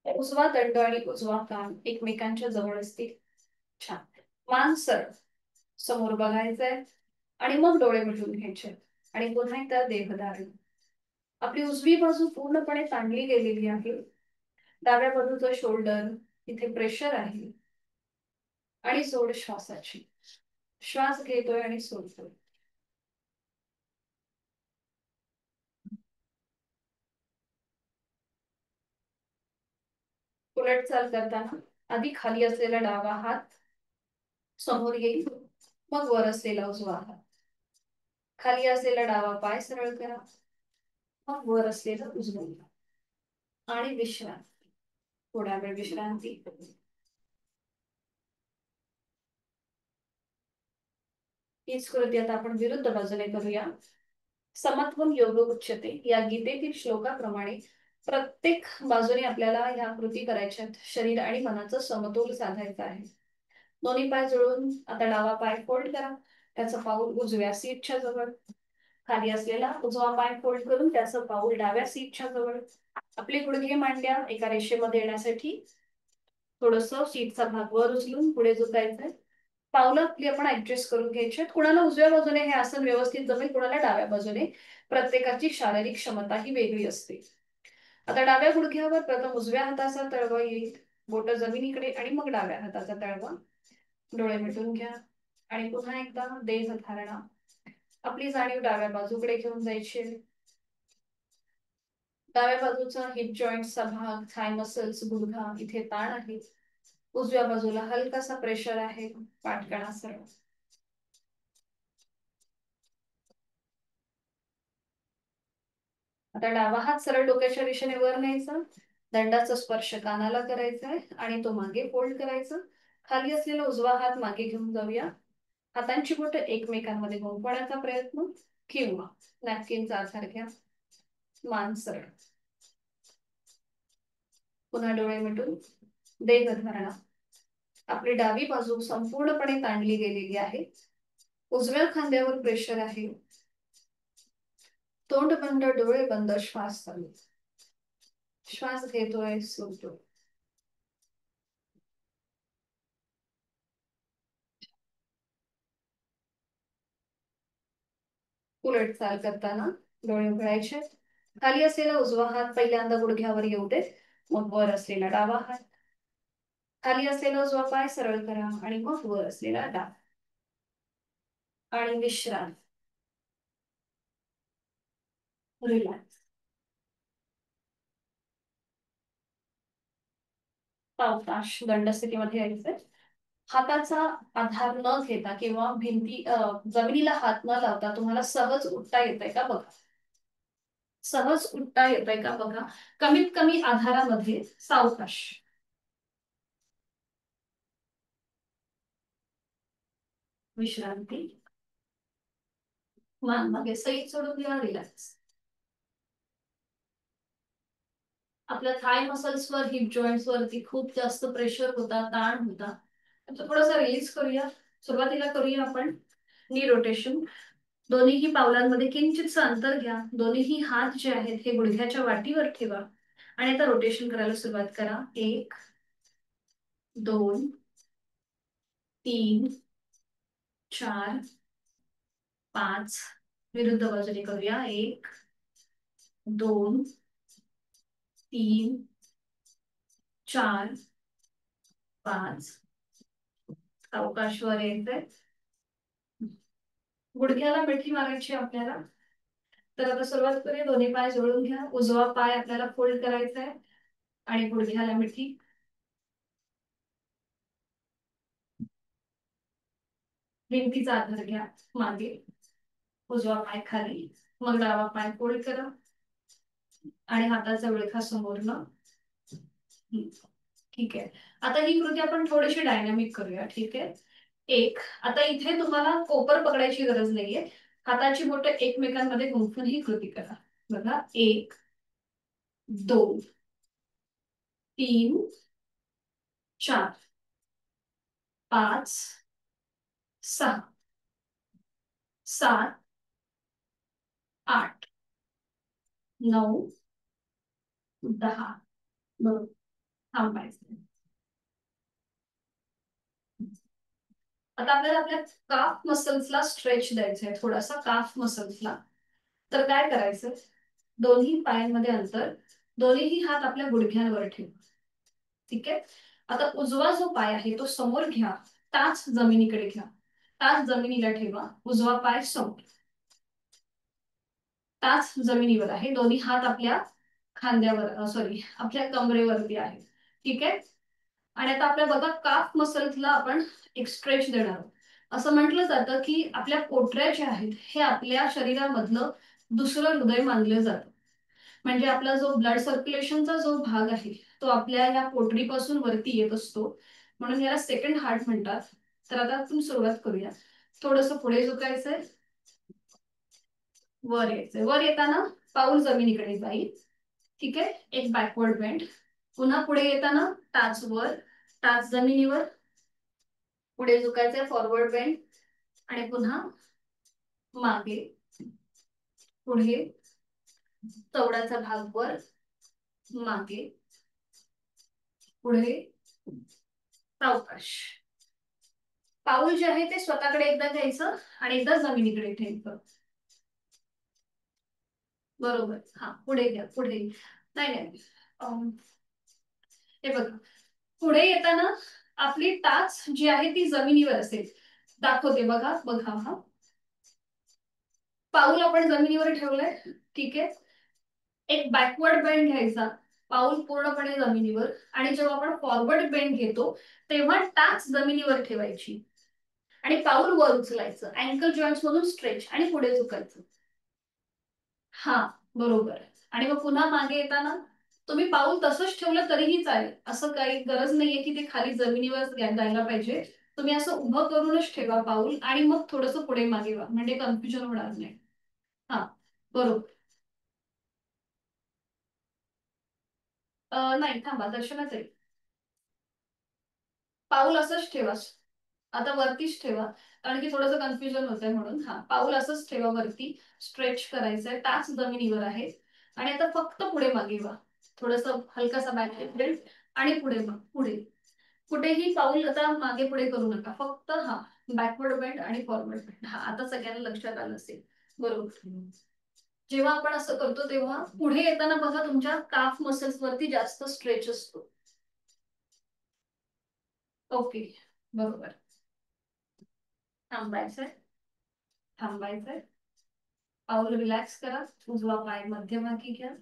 उजवा दंड आणि उजवा कान एकमेकांच्या जवळ असतील. छान. मान सरळ समोर बघायचंय आणि मग डोळे मिटून घ्यायचे आणि पुन्हा एकदा देहधारण. आपली उजवी बाजू पूर्णपणे ताणली गेलेली आहे. डाव्या बाजूचं शोल्डर इथे प्रेशर आहे आणि सोड श्वासाची. श्वास घेतोय आणि सोडतोय. उलट चाल करताना आधी खाली असलेला डावा हात समोर येईल, मग वर असलेला उजवा हात. खाली असलेला डावा पाय सरळ करा, मग वर असलेला उजवा आणि विश्रांती. थोडा वेळ विश्रांती. हीच कृती आता आपण विरुद्ध बाजूने करूया. समत्वम योग उच्यते या गीतेतील श्लोकाप्रमाणे प्रत्येक बाजूने आपल्याला ह्या कृती करायच्या. शरीर आणि मनाचा समतोल साधायचा आहे. दोन्ही पाय जुळून आता डावा पाय फोल्ड करा. त्याचं पाऊल उजव्या सीटच्या जवळ. खाली असलेला उजवा पाय फोल्ड करून त्याचं पाऊल डाव्या सीटच्या जवळ. आपले गुडघे मांड्या एका रेषेमध्ये येण्यासाठी थोडस सीटचा भाग वर उचलून पुढे झुकायचंय. पावलं आपली आपण ऍडजस्ट करून घ्यायची. कुणाला उजव्या बाजूने हे आसन व्यवस्थित जमेल, कुणाला डाव्या बाजूने. प्रत्येकाची शारीरिक क्षमता ही वेगळी असते. आता डाव्या गुडघ्यावर प्रथम उजव्या हाताचा तळवा येईल, बोट जमिनीकडे आणि मग डाव्या हाताचा तळवा. डोळे मिटून घ्या आणि पुन्हा एकदा देह धारणा. आपली जाणीव डाव्या बाजूकडे घेऊन जायची. डाव्या बाजूचा हिप जॉईंटचा भाग, थाय मसल्स, गुडघा इथे ताण आहे. उजव्या बाजूला हलकासा प्रेशर आहे. पाठकणा सरळ. आता डावा हात सरळ डोक्याच्या दिशेने वर न्यायचा. दंडाचा स्पर्श कानाला करायचा आहे आणि तो मागे फोल्ड करायचा. खाली असलेला उजवा हात मागे घेऊन जाऊया. हातांची बोटं एकमेकांमध्ये गुंफवण्याचा प्रयत्न किंवा नॅपकिनचा आधार घ्या. मान सरळ. पुन्हा डोळे मिटून देह धारणा. आपली डावी बाजू संपूर्णपणे ताणली गेलेली आहे. उजव्या खांद्यावर प्रेशर आहे. तोंड बंद, डोळे बंद, श्वास चालू. श्वास घेतोय, सोडतोय. उलट चाल करताना डोळे उघडायचे. खाली असलेला उजवा हात पहिल्यांदा गुडघ्यावर येऊ देत, मग वर असलेला डावा हात. खाली असलेला उजवा पाय सरळ करा आणि मग वर असलेला डावा. आणि विश्रांत. रिलॅक्स. सावकाश दंड स्थितीमध्ये यायचंय. हाताचा आधार न घेता किंवा जमिनीला हात न लावता तुम्हाला सहज उठता येतंय का बघा. सहज उठता येतंय का बघा. कमीत कमी आधारामध्ये सावकाश. विश्रांती. मान मागे सैल सोडून द्या. रिलॅक्स. आपल्या थाय मसल्स वर, हिप जॉईंट्स वरती खूप जास्त प्रेशर होता, ताण होता. थोडासा रिलीज करूया. सुरुवातीला करूया आपण नी रोटेशन. दोन्हीही पावलांमध्ये किंचितसं अंतर घ्या. दोन्हीही हात जे आहेत हे गुडघ्याच्या वाटीवर ठेवा आणि आता रोटेशन करायला सुरुवात करा. 1 2 3 4 5. विरुद्ध बाजूने करूया. 1 2 3 4 5. अवकाश वर यायचंय. गुडघ्याला मिठी मारायची आपल्याला. तर आता सुरुवात करूया. दोन्ही पाय जोडून घ्या. उजवा पाय आपल्याला फोल्ड करायचा आहे आणि गुडघ्याला मिठी. भिंतीचा आधार घ्या मागे. उजवा पाय खाली, मग डावा पाय फोल्ड करा आणि हाताचा विळखा समोरनं. ठीक आहे. आता ही कृती आपण थोडीशी डायनामिक करूया. ठीक आहे. एक, आता इथे तुम्हाला कोपर पकडायची गरज नाहीये. हाताची बोटं एकमेकांमध्ये गुंफून ही कृती करा. बघा. 1 2 3 4 5 6 7 8 9 10. बरोबर. थांबायचं. आता आपल्याला आपल्या काफ मसल्सला स्ट्रेच द्यायचं आहे, थोडासा काफ मसल्सला. तर काय करायचं, दोन्ही पायांमध्ये अंतर, दोन्हीही हात आपल्या गुडघ्यांवर ठेवा. ठीक आहे. आता उजवा जो पाय आहे तो समोर घ्या, टाच जमिनीकडे घ्या. टाच जमिनीला ठेवा. उजवा पाय समोर, टाच जमिनीवर आहे. दोन्ही हात आपल्या खांद्यावर, सॉरी, आपल्या कमरेवरती आहे. ठीक आहे. आणि आता आपल्या बघा काफ मसल्सला आपण एक स्ट्रेच देणार आहोत. असं म्हटलं जातं की आपल्या पोटऱ्या ज्या आहेत हे आपल्या शरीरामधलं दुसरं हृदय मानलं जातं. म्हणजे आपला जो ब्लड सर्क्युलेशनचा जो भाग आहे तो आपल्या या पोटरीपासून वरती येत असतो, म्हणून याला सेकंड हार्ट म्हणतात. तर आता आपण सुरुवात करूया. थोडस पुढे झुकायचंय, वर यायचंय. वर येताना पाऊल जमिनीकडे जाईल. ठीक आहे. एक बॅकवर्ड बेंड. पुन्हा पुढे येताना टाच वर, टाच जमिनीवर. पुढे झुकायचंय, फॉरवर्ड बेंड आणि पुन्हा मागे, पुढे, चवडाचा भाग वर, मागे, पुढे, सावकाश. पाऊल जे आहे ते स्वतःकडे एकदा घ्यायचं आणि एकदा जमिनीकडे ठेवायचं. बरोबर. हा, पुढे घ्या. पुढे नाही नाही, हे बघा. पुढे येताना आपली टाच जी आहे ती जमिनीवर असेल. दाखवते बघा. बघा, हा पाऊल आपण जमिनीवर ठेवलंय. ठीक आहे. एक बॅकवर्ड बेंड घ्यायचा, पाऊल पूर्णपणे जमिनीवर. आणि जेव्हा आपण फॉरवर्ड बेंड घेतो तेव्हा टाच जमिनीवर ठेवायची आणि पाऊल वर उचलायचं, अँकल जॉईंट्स मधून स्ट्रेच आणि पुढे झुकायचं. हा, बरोबर. आणि मग पुन्हा मागे येताना तुम्ही पाऊल तसंच ठेवलं तरीही चालेल. असं काही गरज नाहीये की ते खाली जमिनीवर जायला पाहिजे. तुम्ही असं उभं करूनच ठेवा पाऊल आणि मग थोडंसं पुढे मागे व्हा, म्हणजे कन्फ्युजन होणार नाही. हा, बरोबर. नाही, थांबा, दर्शनाच आहे. पाऊल असंच ठेवा. आता वरतीच ठेवा, कारण की थोडंसं कन्फ्युजन होतंय म्हणून. हा, पाऊल असंच ठेवा वरती. स्ट्रेच करायचंय, टाच जमिनीवर आहे. आणि आता फक्त पुढे मागे व्हा. थोडंसं हलकासा बॅक बेंड आणि पुढे मग पुढे. कुठेही पाऊल आता मागे पुढे करू नका, फक्त हा बॅकवर्ड बेंड आणि फॉरवर्ड बेंड. हा, आता सगळ्यांना लक्षात आलं असेल. बरोबर. जेव्हा आपण असं करतो तेव्हा पुढे येताना बघा तुमच्या काफ मसल्स वरती जास्त स्ट्रेच असतो. ओके, बरोबर. थांबायचंय, थांबायचंय. पाऊल रिलॅक्स करा. उजवा पाय मध्यभागी घ्या.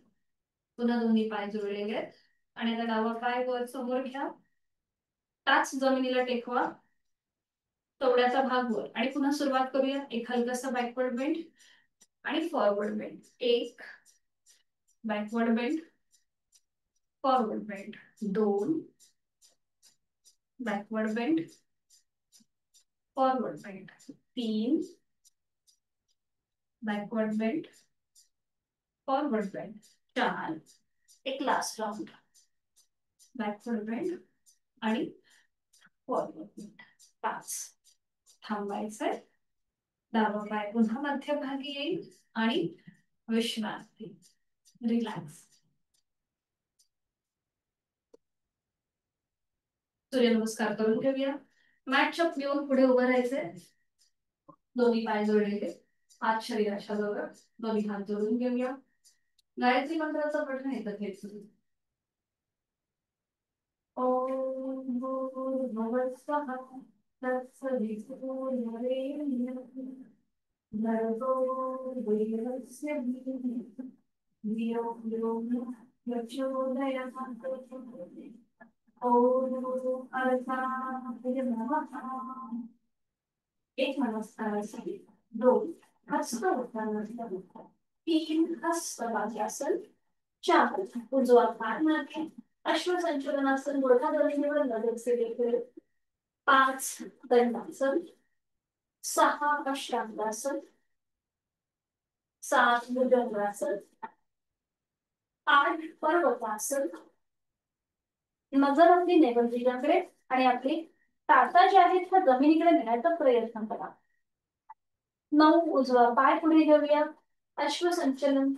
पुन्हा दोन्ही पाय जुळलेले आहेत आणि आता डावा पाय वर समोर घ्या. टाच जमिनीला टेकवा, तवड्याचा भाग वर. आणि पुन्हा सुरुवात करूया. एक हलकासा बॅकवर्ड बेंड आणि फॉरवर्ड बेंड. एक backward bend, forward bend. 2 backward bend, forward bend. 3 backward bend, forward bend. 4, एक लास्ट राउंड, बॅकवर्ड बेंड आणि फॉरवर्ड बेंड. 5, थांबायचंय. डावा पाय पुन्हा मध्यभागी येईल आणि विश्रांती, रिलॅक्स. सूर्यनमस्कार करून घेऊया. मॅटच्या घेऊन पुढे उभं राहायचंय. दोन्ही पाय जोडलेले, हात शरीराच्या जवळ, दोन्ही हात जोडून घेऊया. गायत्री मंत्राचं पठण एकत्र घ्यायचं. ओम भूर्भुवः स्वः तत्सवितुर्वरेण्यं भर्गो देवस्य धीमहि धियो यो नः प्रचोदयात्. ओम अर्धाय नमः. एक नमस्कारासाठी दोन हस्त उठवण्यासाठी, तीन हस्त बाह्यासन, चार उजवा पाय मागे, अश्वसंचलनासन गुडघा जमिनीवर लगेचचे देखील, पाच दंडासन, सहा अष्टांगासन, सात भुजंगासन, आठ पर्वतासन. नजर आपली नैवेद्याकडे आणि आपली टाचा जे आहेत त्या जमिनीकडे नेण्याचा प्रयत्न करा. 9 उजवा पाय पुढे घेऊया, अश्वसंचलन.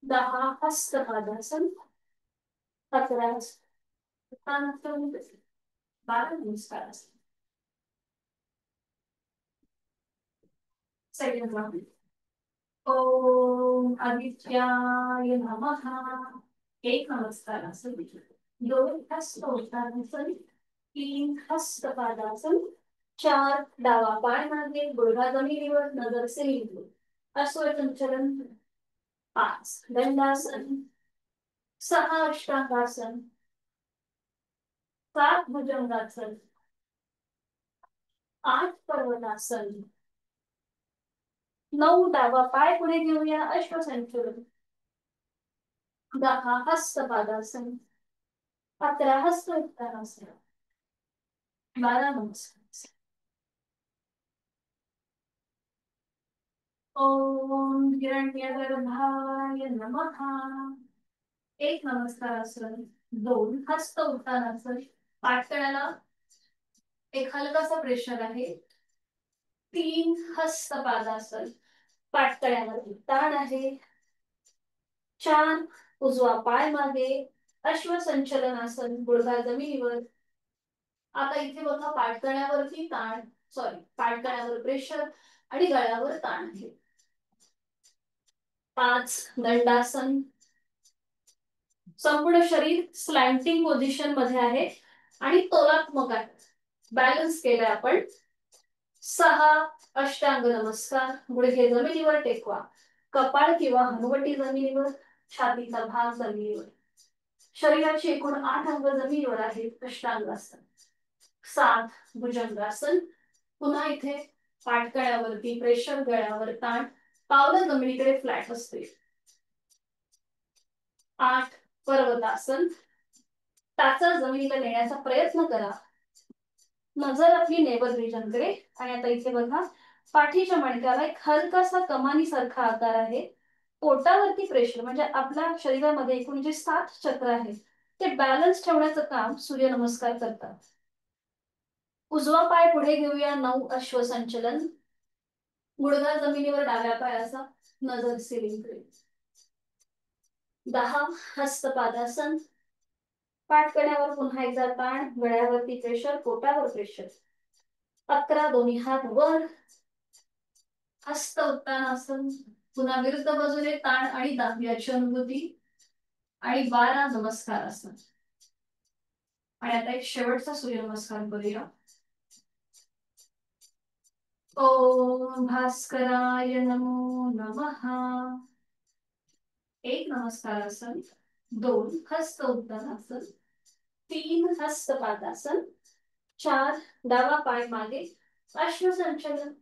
10 हस्तपादासन, 11 उत्तानासन, 12 नमस्कारासन. Second round. ओम आदित्याय नमः. एक नमस्कारासन, दोन हस्त उत्तानासन, तीन हस्तपादासन, चार डावा पाय मागे, गुडघा जमिनीवर, नजर सेलिंग, अश्वसंचलन. 5 दंडासन, 6 अष्टांगासन, 7 भुजंगासन, 8 पर्वतासन, 9 डावा पाय पुढे घेऊया, अश्वसंचलन. 10 हस्तपादासन, 11 हस्त उत्तानासन, 12 नमस्कार. ओम हिरण्यगर्भाय नमः. एक नमस्कारासन, दोन हस्त उत्तानासन, पाठकळ्याला एक हलकासा प्रेशर आहे. 3 हस्तपादासन, पाठकळ्यावर ताण आहे. 4 उजवा पाय मागे, अश्वसंचलनासन, गुडघा जमिनीवर. आता इथे बघा पाठकळ्यावरती ताण, पाठकळ्यावर प्रेशर आणि गळ्यावर ताण आहे. 5 दंडासन, संपूर्ण शरीर स्लॅन्टिंग पोझिशन मध्ये आहे आणि तोलात्मक आहे, बॅलन्स केलंय आपण. 6 अष्टांग नमस्कार, गुडघे जमिनीवर टेकवा, कपाळ किंवा हनुवटी जमिनीवर, छातीचा भाग जमिनीवर. शरीराची एकूण 8 अंग जमिनीवर आहेत, अष्टांगासन. 7 भुजंगासन, पुन्हा इथे पाठकळ्यावरती प्रेशर, गळ्यावर ताण, पावलं जमिनीकडे फ्लॅट असते. 8 पर्वतासन, टाचा जमिनीला नेण्याचा प्रयत्न करा. नजर आपली नेबल रिजनकडे आणि आता इथे बघा पाठीच्या मणक्याला एक हलकासा कमानी सारखा आकार आहे. पोटावरती प्रेशर, म्हणजे आपल्या शरीरामध्ये एकूण जे 7 चक्र आहेत ते बॅलन्स ठेवण्याचं काम सूर्यनमस्कार करतात. उजवा पाय पुढे घेऊया, 9 अश्वसंचलन. गुडघा जमिनीवर डाव्या पायाचा, नजर सिलिंगकडे. 10 हस्तपादासन, पाठकण्यावर पुन्हा एकदा ताण, गळ्यावरती प्रेशर, पोटावर प्रेशर. 11 दोन्ही हात वर, हस्त उत्तानासन, पुन्हा विरुद्ध बाजूने ताण आणि दाब्याची अनुभूती. आणि 12 नमस्कारासन. आणि आता एक शेवटचा सूर्यनमस्कार करूया. ओम भास्कराय नमो नमः. एक नमस्कारासन, 2 हस्त उत्तानासन, 3 हस्तपादासन, 4 डावा पाय मागे, अश्वसंचलन.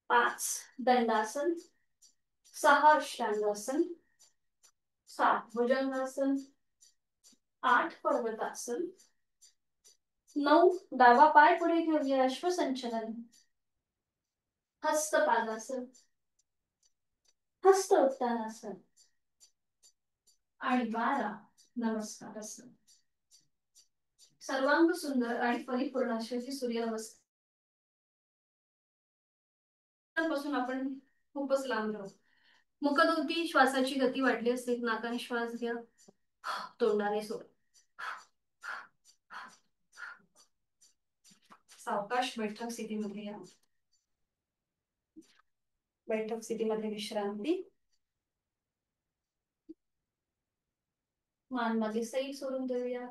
5 दंडासन, 6 अष्टांगासन, 7 भुजंगासन, 8 पर्वतासन, 9 डावा पाय पुढे घेऊया, अश्वसंचलन. हस्तपादासन, हस्त उत्तानासन आणि 12 नमस्कारासन. सर्वांग सुंदर आणि परिपूर्ण असे सूर्यनमस्कार पासून आपण खूपच लांब राहू. मुखदोती श्वासाची गती वाढली असेल. नाकाने श्वास घ्या, तोंडाने सोडा. सावकाश बैठक स्थितीमध्ये या. बैठक स्थितीमध्ये विश्रांती. मान मागे सैल सोडून देऊया.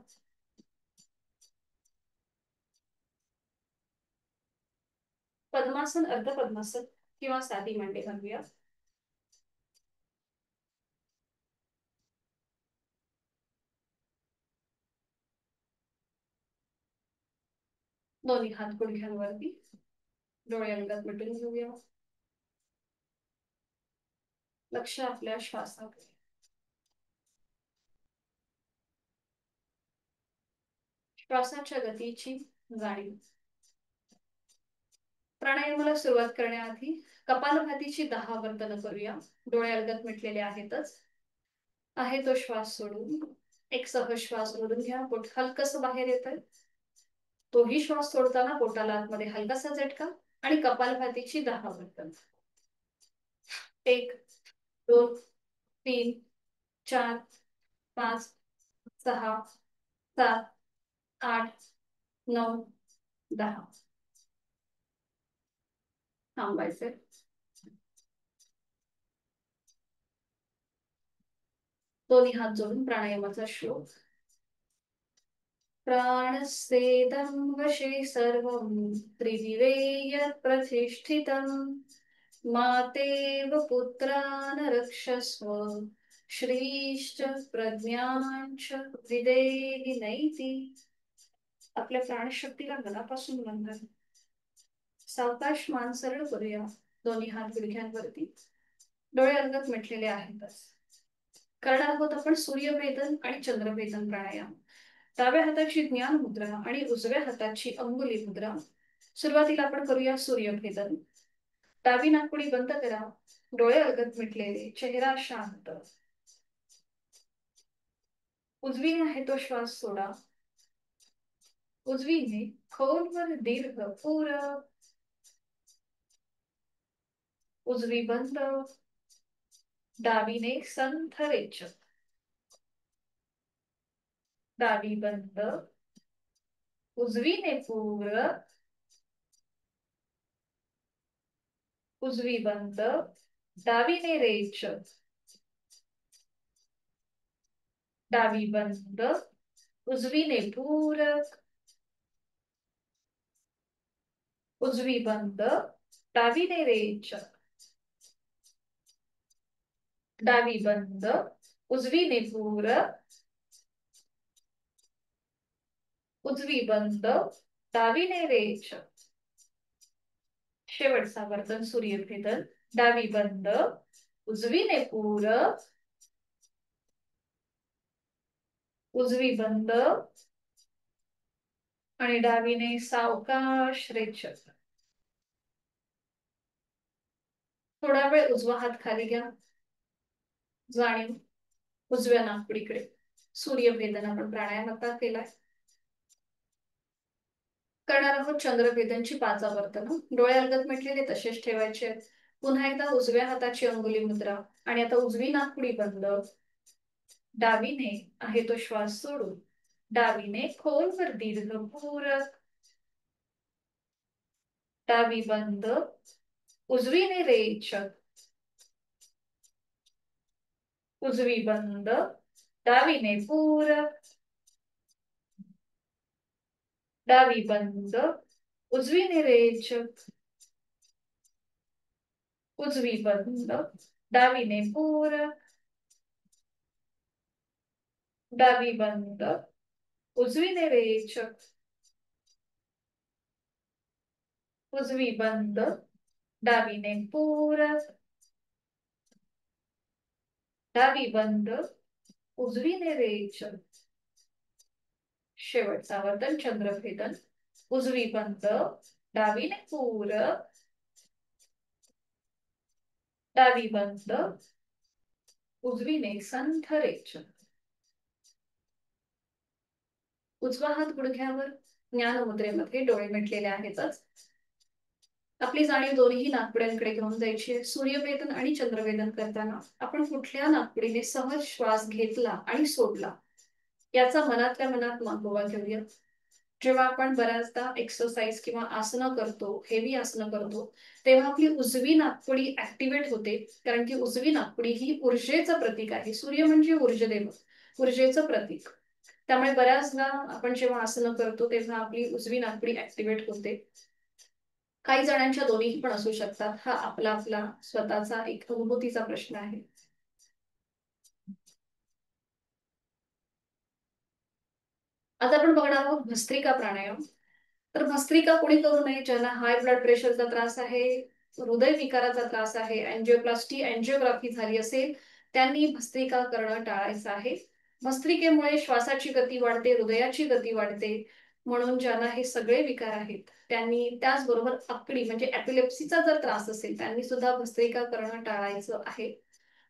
पद्मासन, अर्ध पद्मासन किंवा साधी मांडी घालूया. दोन्ही हात गुडघ्यांवरती. डोळे अंगात मिटून घेऊया. लक्ष आपल्या श्वासाकडे. श्वासाच्या गतीची जाणीव. प्राणायामाला सुरुवात करण्याआधी कपालभातीची 10 वर्तन करूया. डोळे अलगद मिटलेले आहेतच. आहे तो श्वास सोडून एक सहज श्वास ओढून घ्या. पोट हलकस बाहेर येतंय. तोही श्वास सोडताना पोटाला आतमध्ये हलकासा झटका आणि कपालभातीची 10 वर्तन. 1 2 3 4 5 6 7 8 9 10. थांबायचे. दोन्ही हात जोडून प्राणायामाचा श्लोक. प्राणस्तेदं वशे सर्वं त्रिदिवे प्रतिष्ठितं मातेव पुत्रान् रक्षस्व श्रीश्च प्रज्ञांच विदेहि नैति. आपल्या प्राणशक्तीला मनापासून वंदन. सावकाश मान सरळ करूया. दोन्ही हात गुडघ्यांवरती. डोळे अलगद मिटलेले आहेतच. करणार आहोत आपण सूर्यभेदन आणि चंद्रभेदन प्राणायाम. डाव्या हाताची ज्ञान मुद्रा आणि उजव्या हाताची अंगुली मुद्रा. सुरुवातीला आपण करूया सूर्यभेदन. डावी नाकपुडी बंद करा. डोळे अलगद मिटलेले, चेहरा शांत. उजवीने आहे तो श्वास सोडा. उजवीने खोलवर दीर्घ पूरक. उजवी बंद. डावीने संथ रेचक. डावी बंद. उजवीने पूरक. उजवी बंद. डावीने रेचक. डावी बंद. उजवीने पूरक. उजवी बंद. डावीने रेचक. डावी बंद. उजवीने पूरक. उजवी बंद. डावीने रेचक. शेवटचा वर्तन सूर्यभेदन. डावी बंद. उजवीने पूरक. उजवी बंद आणि डावीने सावकाश रेचक. थोडा वेळ उजवा हात खाली घ्या. जाणीव उजव्या नाकपुडीकडे. सूर्यभेदन आपण प्राणायाम आता केलाय. करणार आहोत चंद्रभेदनची 5 वर्तन. डोळे अलगद मिटलेले तसेच ठेवायचे. पुन्हा एकदा उजव्या हाताची अंगुली मुद्रा आणि आता उजवी नाकपुडी बंद. डावीने आहे तो श्वास सोडून डावीने खोलवर दीर्घ पूरक. डावी बंद. उजवीने रेचक. उजवी बंद. डावीने पूरक. डावी बंद. उजवीने रेचक. उजवी बंद. डावीने पूरक. डावी बंद. उजवीने रेचक. उजवी बंद. डावीने पूरक. डावी बंद. उजवीने रेचक. शेवटचा वर्तन चंद्रभेदन. उजवी बंद. डावीने पूरक. डावी बंद. उजवीने संथ रेचक. उजवा हात गुडघ्यावर. ज्ञान मुद्रेमध्ये. डोळे मिटलेले आहेतच. आपली जाणीव दोन्ही नाकपुड्यांकडे घेऊन जायची आहे. सूर्यवेदन आणि चंद्रवेदन करताना आपण कुठल्या नाकपुडीने सहज श्वास घेतला आणि सोडला याचा मनातल्या मनात मागोवा घेऊया. जेव्हा आपण बऱ्याचदा एक्सरसाइज किंवा आसनं करतो, हेवी आसनं करतो, तेव्हा आपली उजवी नाकपुडी ऍक्टिव्हेट होते. कारण की उजवी नाकपुडी ही ऊर्जेचं प्रतीक आहे. सूर्य म्हणजे ऊर्जदेव, ऊर्जेचं प्रतीक. त्यामुळे बऱ्याचदा आपण जेव्हा आसनं करतो तेव्हा आपली उजवी नाकपुडी ऍक्टिव्हेट होते. काही जणांच्या दोन्ही पण असू शकतात. हा आपला आपला स्वतःचा एक अनुभूतीचा प्रश्न आहे. आता आपण बघणार आहोत भस्त्रिका प्राणायाम. तर भस्त्रिका कोणी करू नये ज्यांना हाय ब्लड प्रेशरचा त्रास आहे, हृदय विकाराचा त्रास आहे, अँजिओप्लास्टी अँजिओग्राफी झाली असेल, त्यांनी भस्त्रिका करणं टाळायचं आहे. भस्त्रिकेमुळे श्वासाची गती वाढते, हृदयाची गती वाढते. म्हणून ज्यांना हे सगळे विकार आहेत त्यांनी, त्याचबरोबर आकडी म्हणजे एपिलेप्सीचा जर त्रास असेल त्यांनी सुद्धा भस्त्रिका करणं टाळायचं आहे.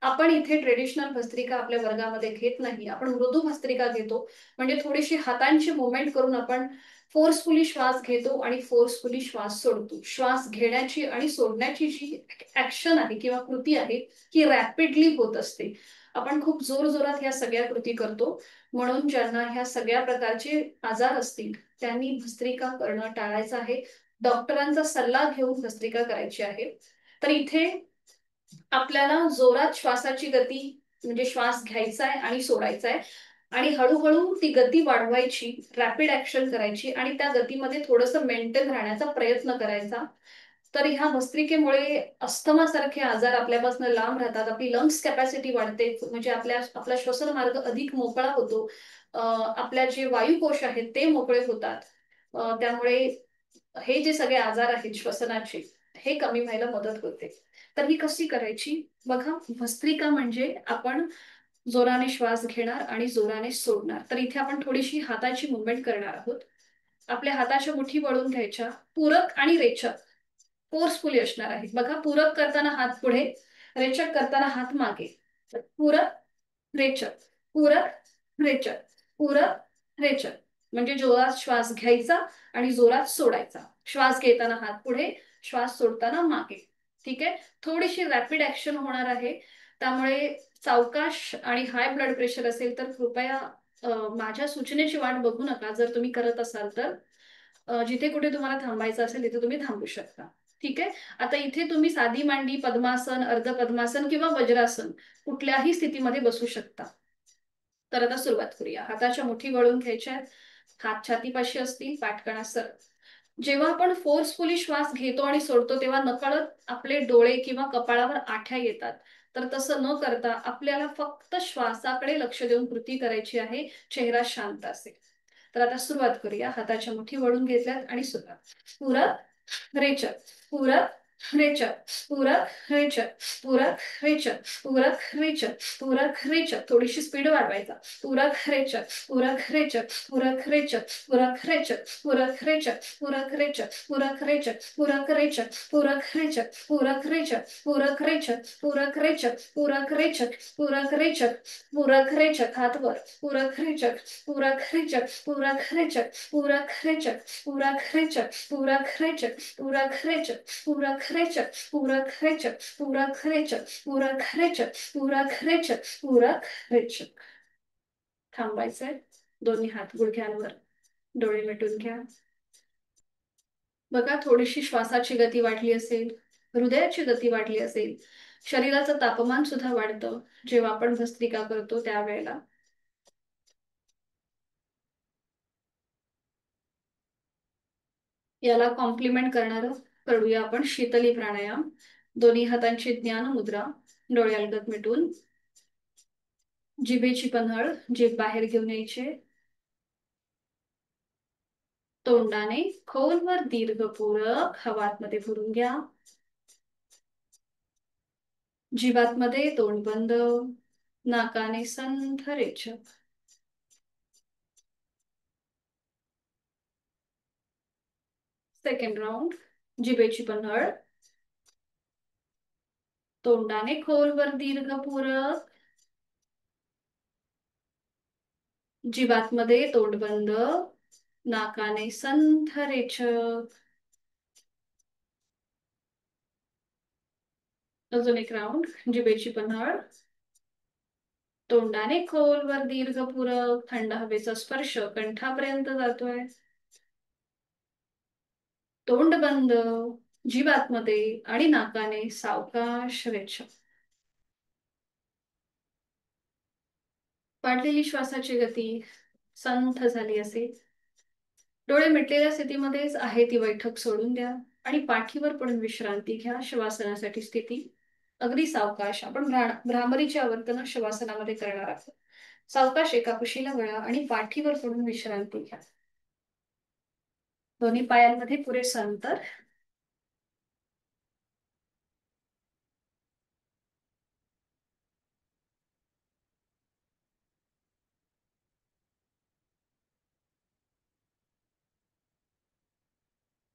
आपण इथे ट्रेडिशनल भस्त्रिका आपल्या वर्गामध्ये घेत नाही, आपण मृदू भस्त्रिका घेतो. म्हणजे थोडीशी हातांची मुवमेंट करून आपण फोर्सफुली श्वास घेतो आणि फोर्सफुली श्वास सोडतो. श्वास घेण्याची आणि सोडण्याची जी ऍक्शन आहे किंवा कृती आहे ही रॅपिडली होत असते. आपण खूप जोरजोरात ह्या सगळ्या कृती करतो. म्हणून ज्यांना ह्या सगळ्या प्रकारचे आजार असतील त्यांनी भस्त्रिका करणं टाळायचं आहे. डॉक्टरांचा सल्ला घेऊन भस्त्रिका करायची आहे. तर इथे आपल्याला जोरात श्वासाची गती म्हणजे श्वास घ्यायचा आहे आणि सोडायचा आहे आणि हळूहळू ती गती वाढवायची, रॅपिड ऍक्शन करायची आणि त्या गतीमध्ये थोडंसं मेंटेन राहण्याचा प्रयत्न करायचा. तर ह्या भस्त्रिकेमुळे अस्थमासारखे आजार आपल्यापासून लांब राहतात. आपली लंग्स कॅपॅसिटी वाढते, म्हणजे आपला श्वसन मार्ग अधिक मोकळा होतो. आपल्या जे वायुकोश आहेत ते मोकळे होतात. त्यामुळे हे जे सगळे आजार आहेत श्वसनाचे हे कमी व्हायला मदत होते. तर ही कशी करायची बघा. भस्त्रिका म्हणजे आपण जोराने श्वास घेणार आणि जोराने सोडणार. तर इथे आपण थोडीशी हाताची मुवमेंट करणार आहोत. आपल्या हाताच्या मुठी वळून घ्यायच्या. पूरक आणि रेचक फोर्सफुली असणार आहे. बघा, पूरक करताना हात पुढे, रेचक करताना हात मागे. पूरक रेचक, पूरक रेचक, पूरक रेचक. म्हणजे जोरात श्वास घ्यायचा आणि जोरात सोडायचा. श्वास घेताना हात पुढे, श्वास सोडताना मागे. ठीक आहे. थोडीशी रॅपिड ऍक्शन होणार आहे. त्यामुळे सावकाश आणि हाय ब्लड प्रेशर असेल तर कृपया माझ्या सूचनेची वाट बघू नका. जर तुम्ही करत असाल तर जिथे कुठे तुम्हाला थांबायचं असेल तिथे तुम्ही थांबू शकता. ठीक आहे. आता इथे तुम्ही साधी मांडी, पद्मासन, अर्ध पद्मासन किंवा वज्रासन कुठल्याही स्थितीमध्ये बसू शकता. तर आता सुरुवात करूया. हाताच्या मुठी वळून घ्यायच्या आहेत. हात छातीपाशी असतील, पाठकणा सरळ. जेव्हा आपण फोर्सफुली श्वास घेतो आणि सोडतो तेव्हा नकळत आपले डोळे किंवा कपाळावर आठ्या येतात. तर तसं न करता आपल्याला फक्त श्वासाकडे लक्ष देऊन कृती करायची आहे. चेहरा शांत असेल. तर आता सुरुवात करूया. हाताच्या मुठी वळून घेतल्यात आणि सुरुवात. पूरक रेचक, पूरक रेचक, पूरक रेचक, पूरक रेचक, पूरक रेचक, पूरक रेचक. थोडीशी स्पीड वाढवायचा. पूरक रेचक, पूरक रेचक, पूरक रेचक, पूरक रेचक, पूरक रेचक, पूरक रेचक, पूरक रेचक, पूरक रेचक, पूरक रेचक, पूरक रेचक, पूरक रेचक, पूरक रेचक, पूरक रेचक, पूरक रेचक, पूरक रेचक. हात वर. पूरक रेचक, पूरक रेचक, पूरक रेचक, पूरक रेचक, पूरक रेचक, पूरक रेचक, पूरक रेचक, पूरक रेचक, पूरक रेचक, पूरक रेचक, पूरक रेचक, पूरक रेचक, पूरक रेचक. थांबायचंय. दोन्ही हात गुडघ्यांवर. डोळे मिटून घ्या. बघा, थोडीशी श्वासाची गती वाढली असेल, हृदयाची गती वाढली असेल, शरीराचं तापमान सुद्धा वाढतं जेव्हा आपण भस्त्रिका करतो त्यावेळेला. याला कॉम्प्लिमेंट करणारं करूया आपण शीतली प्राणायाम. दोन्ही हातांची ज्ञान मुद्रा, डोळे अलगद मिटून, जिभेची पन्हळ, जीभ बाहेर घेऊन यायचे. तोंडाने खोलवर दीर्घ पूरक हवा आतमध्ये भरून घ्या. जिभातमध्ये तोंड बंद, नाकाने संथ रेचक. Second round. जिभेची पन्हळ, तोंडाने खोलवर दीर्घ पूरक, जिभातमध्ये तोंड बंद, नाकाने संथ रेचक. अजून एक राऊंड. जिभेची पन्हाळ. तोंडाने खोलवर दीर्घ पुरव. थंड हवेचा स्पर्श कंठापर्यंत जातोय. तोंड बंद. जीभ आतमध्ये आणि नाकाने सावकाश रेचक. वाढलेली श्वासाची गती संथ झाली असेल. डोळे मिटलेल्या स्थितीमध्येच आहे ती बैठक सोडून द्या आणि पाठीवर पडून विश्रांती घ्या. शवासनासाठी स्थिती अगदी सावकाश. आपण भ्रामरीची आवर्तन शवासनामध्ये करणार आहोत. सावकाश एका कुशीला वळा आणि पाठीवर पडून विश्रांती घ्या. दोन्ही पायांमध्ये पुरेसं अंतर.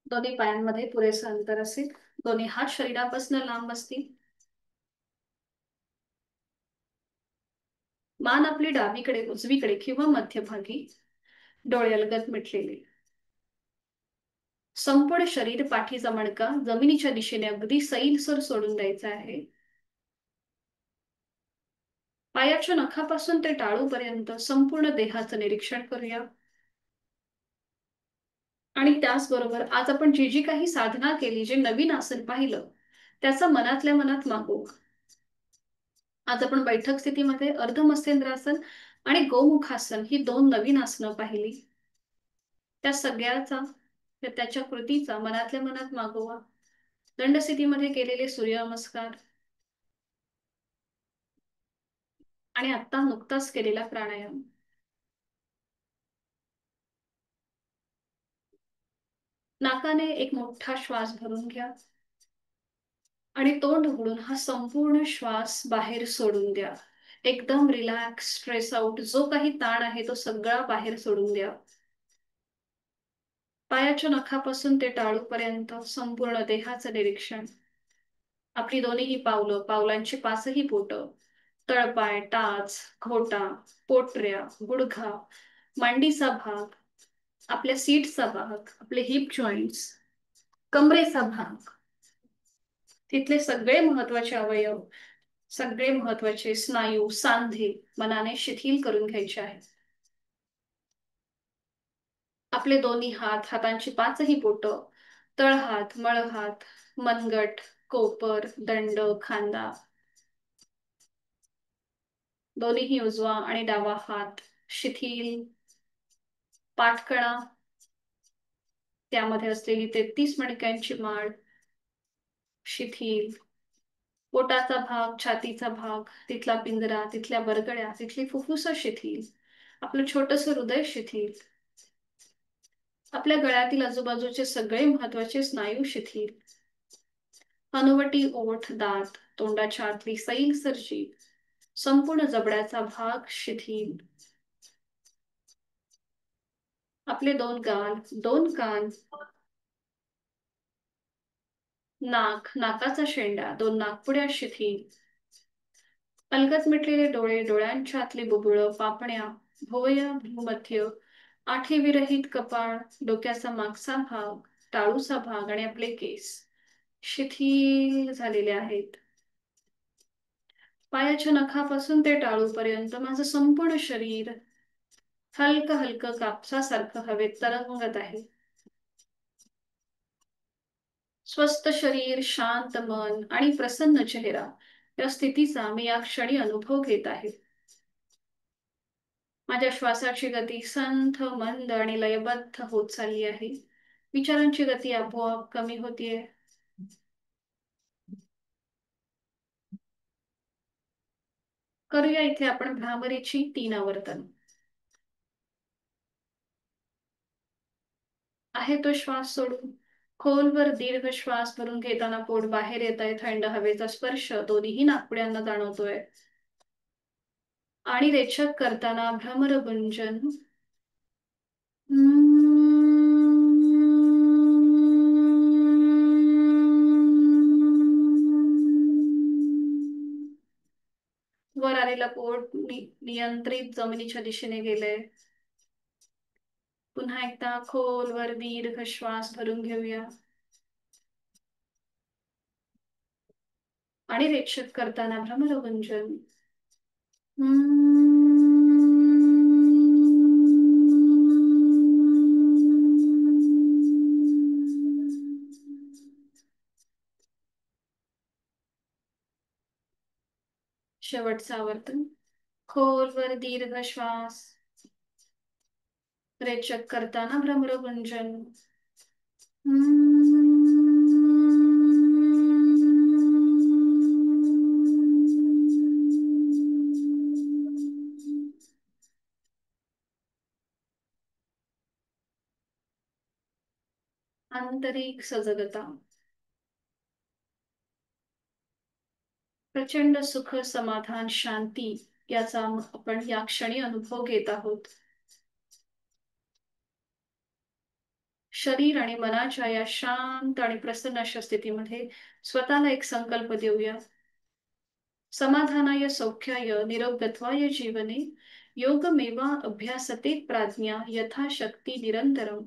दोन्ही पायांमध्ये पुरेसं अंतर असेल. दोन्ही हात शरीरापासून लांब असतील. मान आपली डावीकडे, उजवीकडे किंवा मध्यभागी. डोळे अलगद मिटलेले. संपूर्ण शरीर, पाठीचा मणका जमिनीच्या दिशेने अगदी सैलसर सोडून द्यायचा आहे. पायाच्या नखापासून ते टाळूपर्यंत संपूर्ण देहाचं निरीक्षण करूया. आणि त्याचबरोबर आज आपण जी जी काही साधना केली, जे नवीन आसन पाहिलं, त्याचा मनातल्या मनात मागोवा. आज आपण बैठक स्थितीमध्ये अर्धमत्स्येंद्रासन आणि गोमुखासन ही दोन नवीन आसनं पाहिली. त्या सगळ्याचा, त्याच्या कृतीचा मनातल्या मनात मागोवा. दंड स्थितीमध्ये केलेले सूर्यनमस्कार आणि आता नुकताच केलेला प्राणायाम. नाकाने एक मोठा श्वास भरून घ्या आणि तोंड उघडून हा संपूर्ण श्वास बाहेर सोडून द्या. एकदम रिलॅक्स, स्ट्रेस आउट, जो काही ताण आहे तो सगळा बाहेर सोडून द्या. पायाच्या नखापासून ते टाळूपर्यंत संपूर्ण देहाचं निरीक्षण. आपली दोन्हीही पावलं, पावलांची पाचही बोटं, तळपाय, टाच, घोटा, पोटऱ्या, गुडघा, मांडीचा भाग, आपल्या सीटचा भाग, आपले हिप जॉईंट्स, कमरेचा भाग, तिथले सगळे महत्वाचे अवयव, सगळे महत्वाचे स्नायू, सांधे मनाने शिथिल करून घ्यायचे आहेत. आपले दोन्ही हात, हातांची पाचही बोटं, तळहात, मळहात, मनगट, कोपर, दंड, खांदा, दोन्हीही उजवा आणि डावा हात शिथिल. पाठकणा, त्यामध्ये असलेली 33 मणक्यांची माळ शिथिल. पोटाचा भाग, छातीचा भाग, तिथला पिंजरा, तिथल्या बरगड्या, तिथली फुफ्फुस शिथिल. आपलं छोटस हृदय शिथिल. आपल्या गळ्यातील आजूबाजूचे सगळे महत्वाचे स्नायू शिथिल. हनुवटी, ओठ, दात, तोंडाच्या आतली सैलसर जीभ, संपूर्ण जबड्याचा भाग शिथिल. आपले दोन गाल, दोन कान, नाक, नाकाचा शेंडा, दोन नाकपुड्या शिथिल. अलगद मिटलेले डोळे, डोळ्यांच्या आतली बुबुळं, पापण्या, भोवया, भूमध्य, आठी विरहित कपाळ, डोक्याचा मागचा भाग, टाळूचा भाग आणि आपले केस शिथिल झालेले आहेत. पायाच्या नखापासून ते टाळूपर्यंत माझं संपूर्ण शरीर हलकं हलकं कापसासारखं हवेत तरंगत आहे. स्वस्थ शरीर, शांत मन आणि प्रसन्न चेहरा या स्थितीचा मी या क्षणी अनुभव घेत आहे. माझ्या श्वासाची गती संथ, मंद आणि लयबद्ध होत चालली आहे. विचारांची गती आपोआप कमी होतीये. करूया इथे आपण भ्रामरीची 3 आवर्तन. आहे तो श्वास सोडून खोलवर दीर्घ श्वास भरून घेताना पोट बाहेर येत आहे. थंड हवेचा स्पर्श दोन्ही नाकपुड्यांना जाणवतोय. आणि रेचक करताना भ्रमरगुंजन. वर आलेला पोट नियंत्रित जमिनीच्या दिशेने गेले. पुन्हा एकदा खोलवर दीर्घ श्वास भरून घेऊया आणि रेचक करताना भ्रमरगुंजन. शेवटचा आवर्तन. खोलवर दीर्घ श्वास. रेचक करताना भ्रमरगुंजन. आंतरिक सजगता. प्रचंड सुख, समाधान, शांती याचा आपण या क्षणी अनुभव घेत आहोत. शरीर आणि मनाच्या या शांत आणि प्रसन्न अशा स्थितीमध्ये स्वतःला एक संकल्प देऊया. समाधानाय सौख्याय निरोगत्वाय जीवने योगमेवा अभ्यासते प्राज्ञा यथाशक्ती निरंतरम.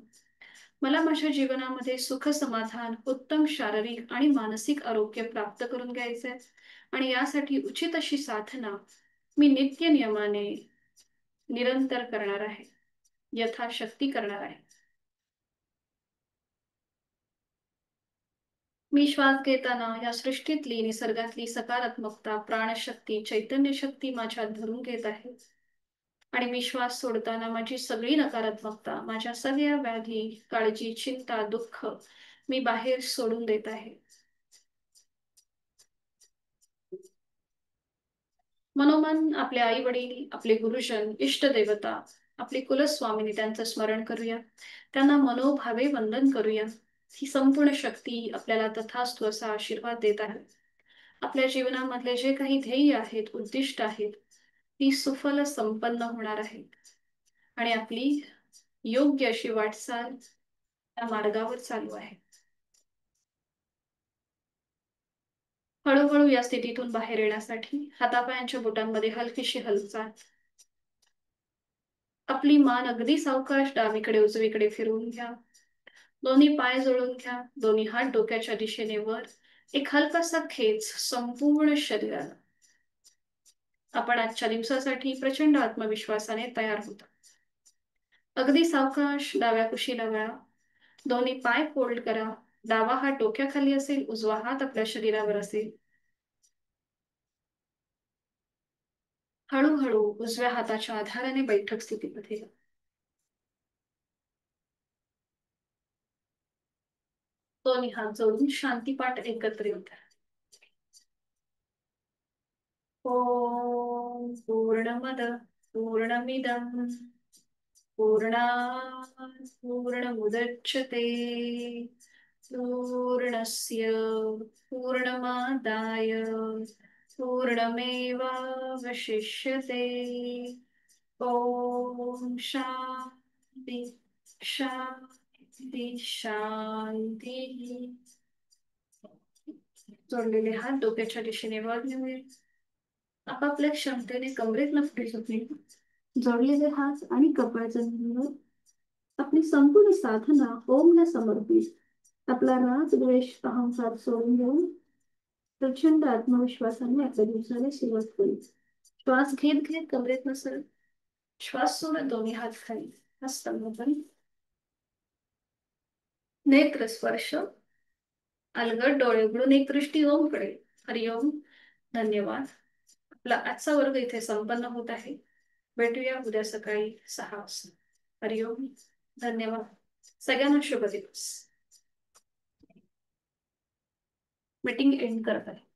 मला माझ्या जीवनामध्ये सुख, समाधान, उत्तम शारीरिक आणि मानसिक आरोग्य प्राप्त करून घ्यायचंय आणि यासाठी उचित अशी साधना मी नित्य नियमाने निरंतर करणार आहे, यथाशक्ती करणार आहे. मी श्वास घेताना या सृष्टीतली, निसर्गातली सकारात्मकता, प्राणशक्ती, चैतन्य शक्ती माझ्यात धरून घेत आहे. आणि मी श्वास सोडताना माझी सगळी नकारात्मकता, माझ्या सगळ्या व्याधी, काळजी, चिंता, दुःख मी बाहेर सोडून देत आहे. मनोमन आपले आई वडील, आपले गुरुजन, इष्टदेवता, आपली कुलस्वामिनी त्यांचं स्मरण करूया. त्यांना मनोभावे वंदन करूया. ही संपूर्ण शक्ती आपल्याला तथास्तु असा आशीर्वाद देत आहे. आपल्या जीवनामधले जे काही ध्येय आहेत, उद्दिष्ट आहेत, ती सुफल संपन्न होणार आहेत आणि आपली योग्य अशी वाटचाल त्या मार्गावर चालू आहे. हळूहळू या स्थितीतून बाहेर येण्यासाठी हातापायांच्या बोटांमध्ये हलकीशी हालचाल. आपली मान अगदी सावकाश डावीकडे उजवीकडे फिरवून घ्या. दोन्ही पाय जोडून घ्या. दोन्ही हात डोक्याच्या दिशेने वर. एक हलकासा खेच संपूर्ण शरीराला. आपण आजच्या दिवसासाठी प्रचंड आत्मविश्वासाने तयार होता. अगदी सावकाश डाव्या कुशीला वळा. दोन्ही पाय फोल्ड करा. डावा हात डोक्याखाली असेल, उजवा हात आपल्या शरीरावर असेल. हळूहळू उजव्या हाताच्या आधाराने बैठक स्थितीमध्ये. दोन्ही हात जोडून शांतीपाठ एकत्रित. ओम पूर्णमद पूर्णमिदं पूर्णात् पूर्णमुदच्यते पूर्णस्य पूर्णमादाय पूर्णमेवावशिष्यते. ओम शांती शांती शांती. जोडलेले हात डोक्याच्या दिशेने वर नेऊया. आपापल्या क्षमतेने कमरेत पुढे झोपणे. जोडलेले हात आणि कपाळच्या जमिनीवर. आपली संपूर्ण साधना ओमला समर्पित. आपला राग, द्वेष, अहंकार सोडून देऊन प्रचंड आत्मविश्वासाने आपल्या दिवसाला सुरुवात करू. श्वास घेत घेत कमरेत नसर. श्वास सोडत दोन्ही हात खाली. हस्तमोदन. नेत्र स्पर्श. अलगद डोळे उघडून एक दृष्टी ओमकडे. हरिओम. धन्यवाद. आपला आजचा वर्ग इथे संपन्न होत आहे. भेटूया उद्या सकाळी 6 वाजता. हरिओम. धन्यवाद. सगळ्यांना शुभ दिवस. मीटिंग एंड करत आहे.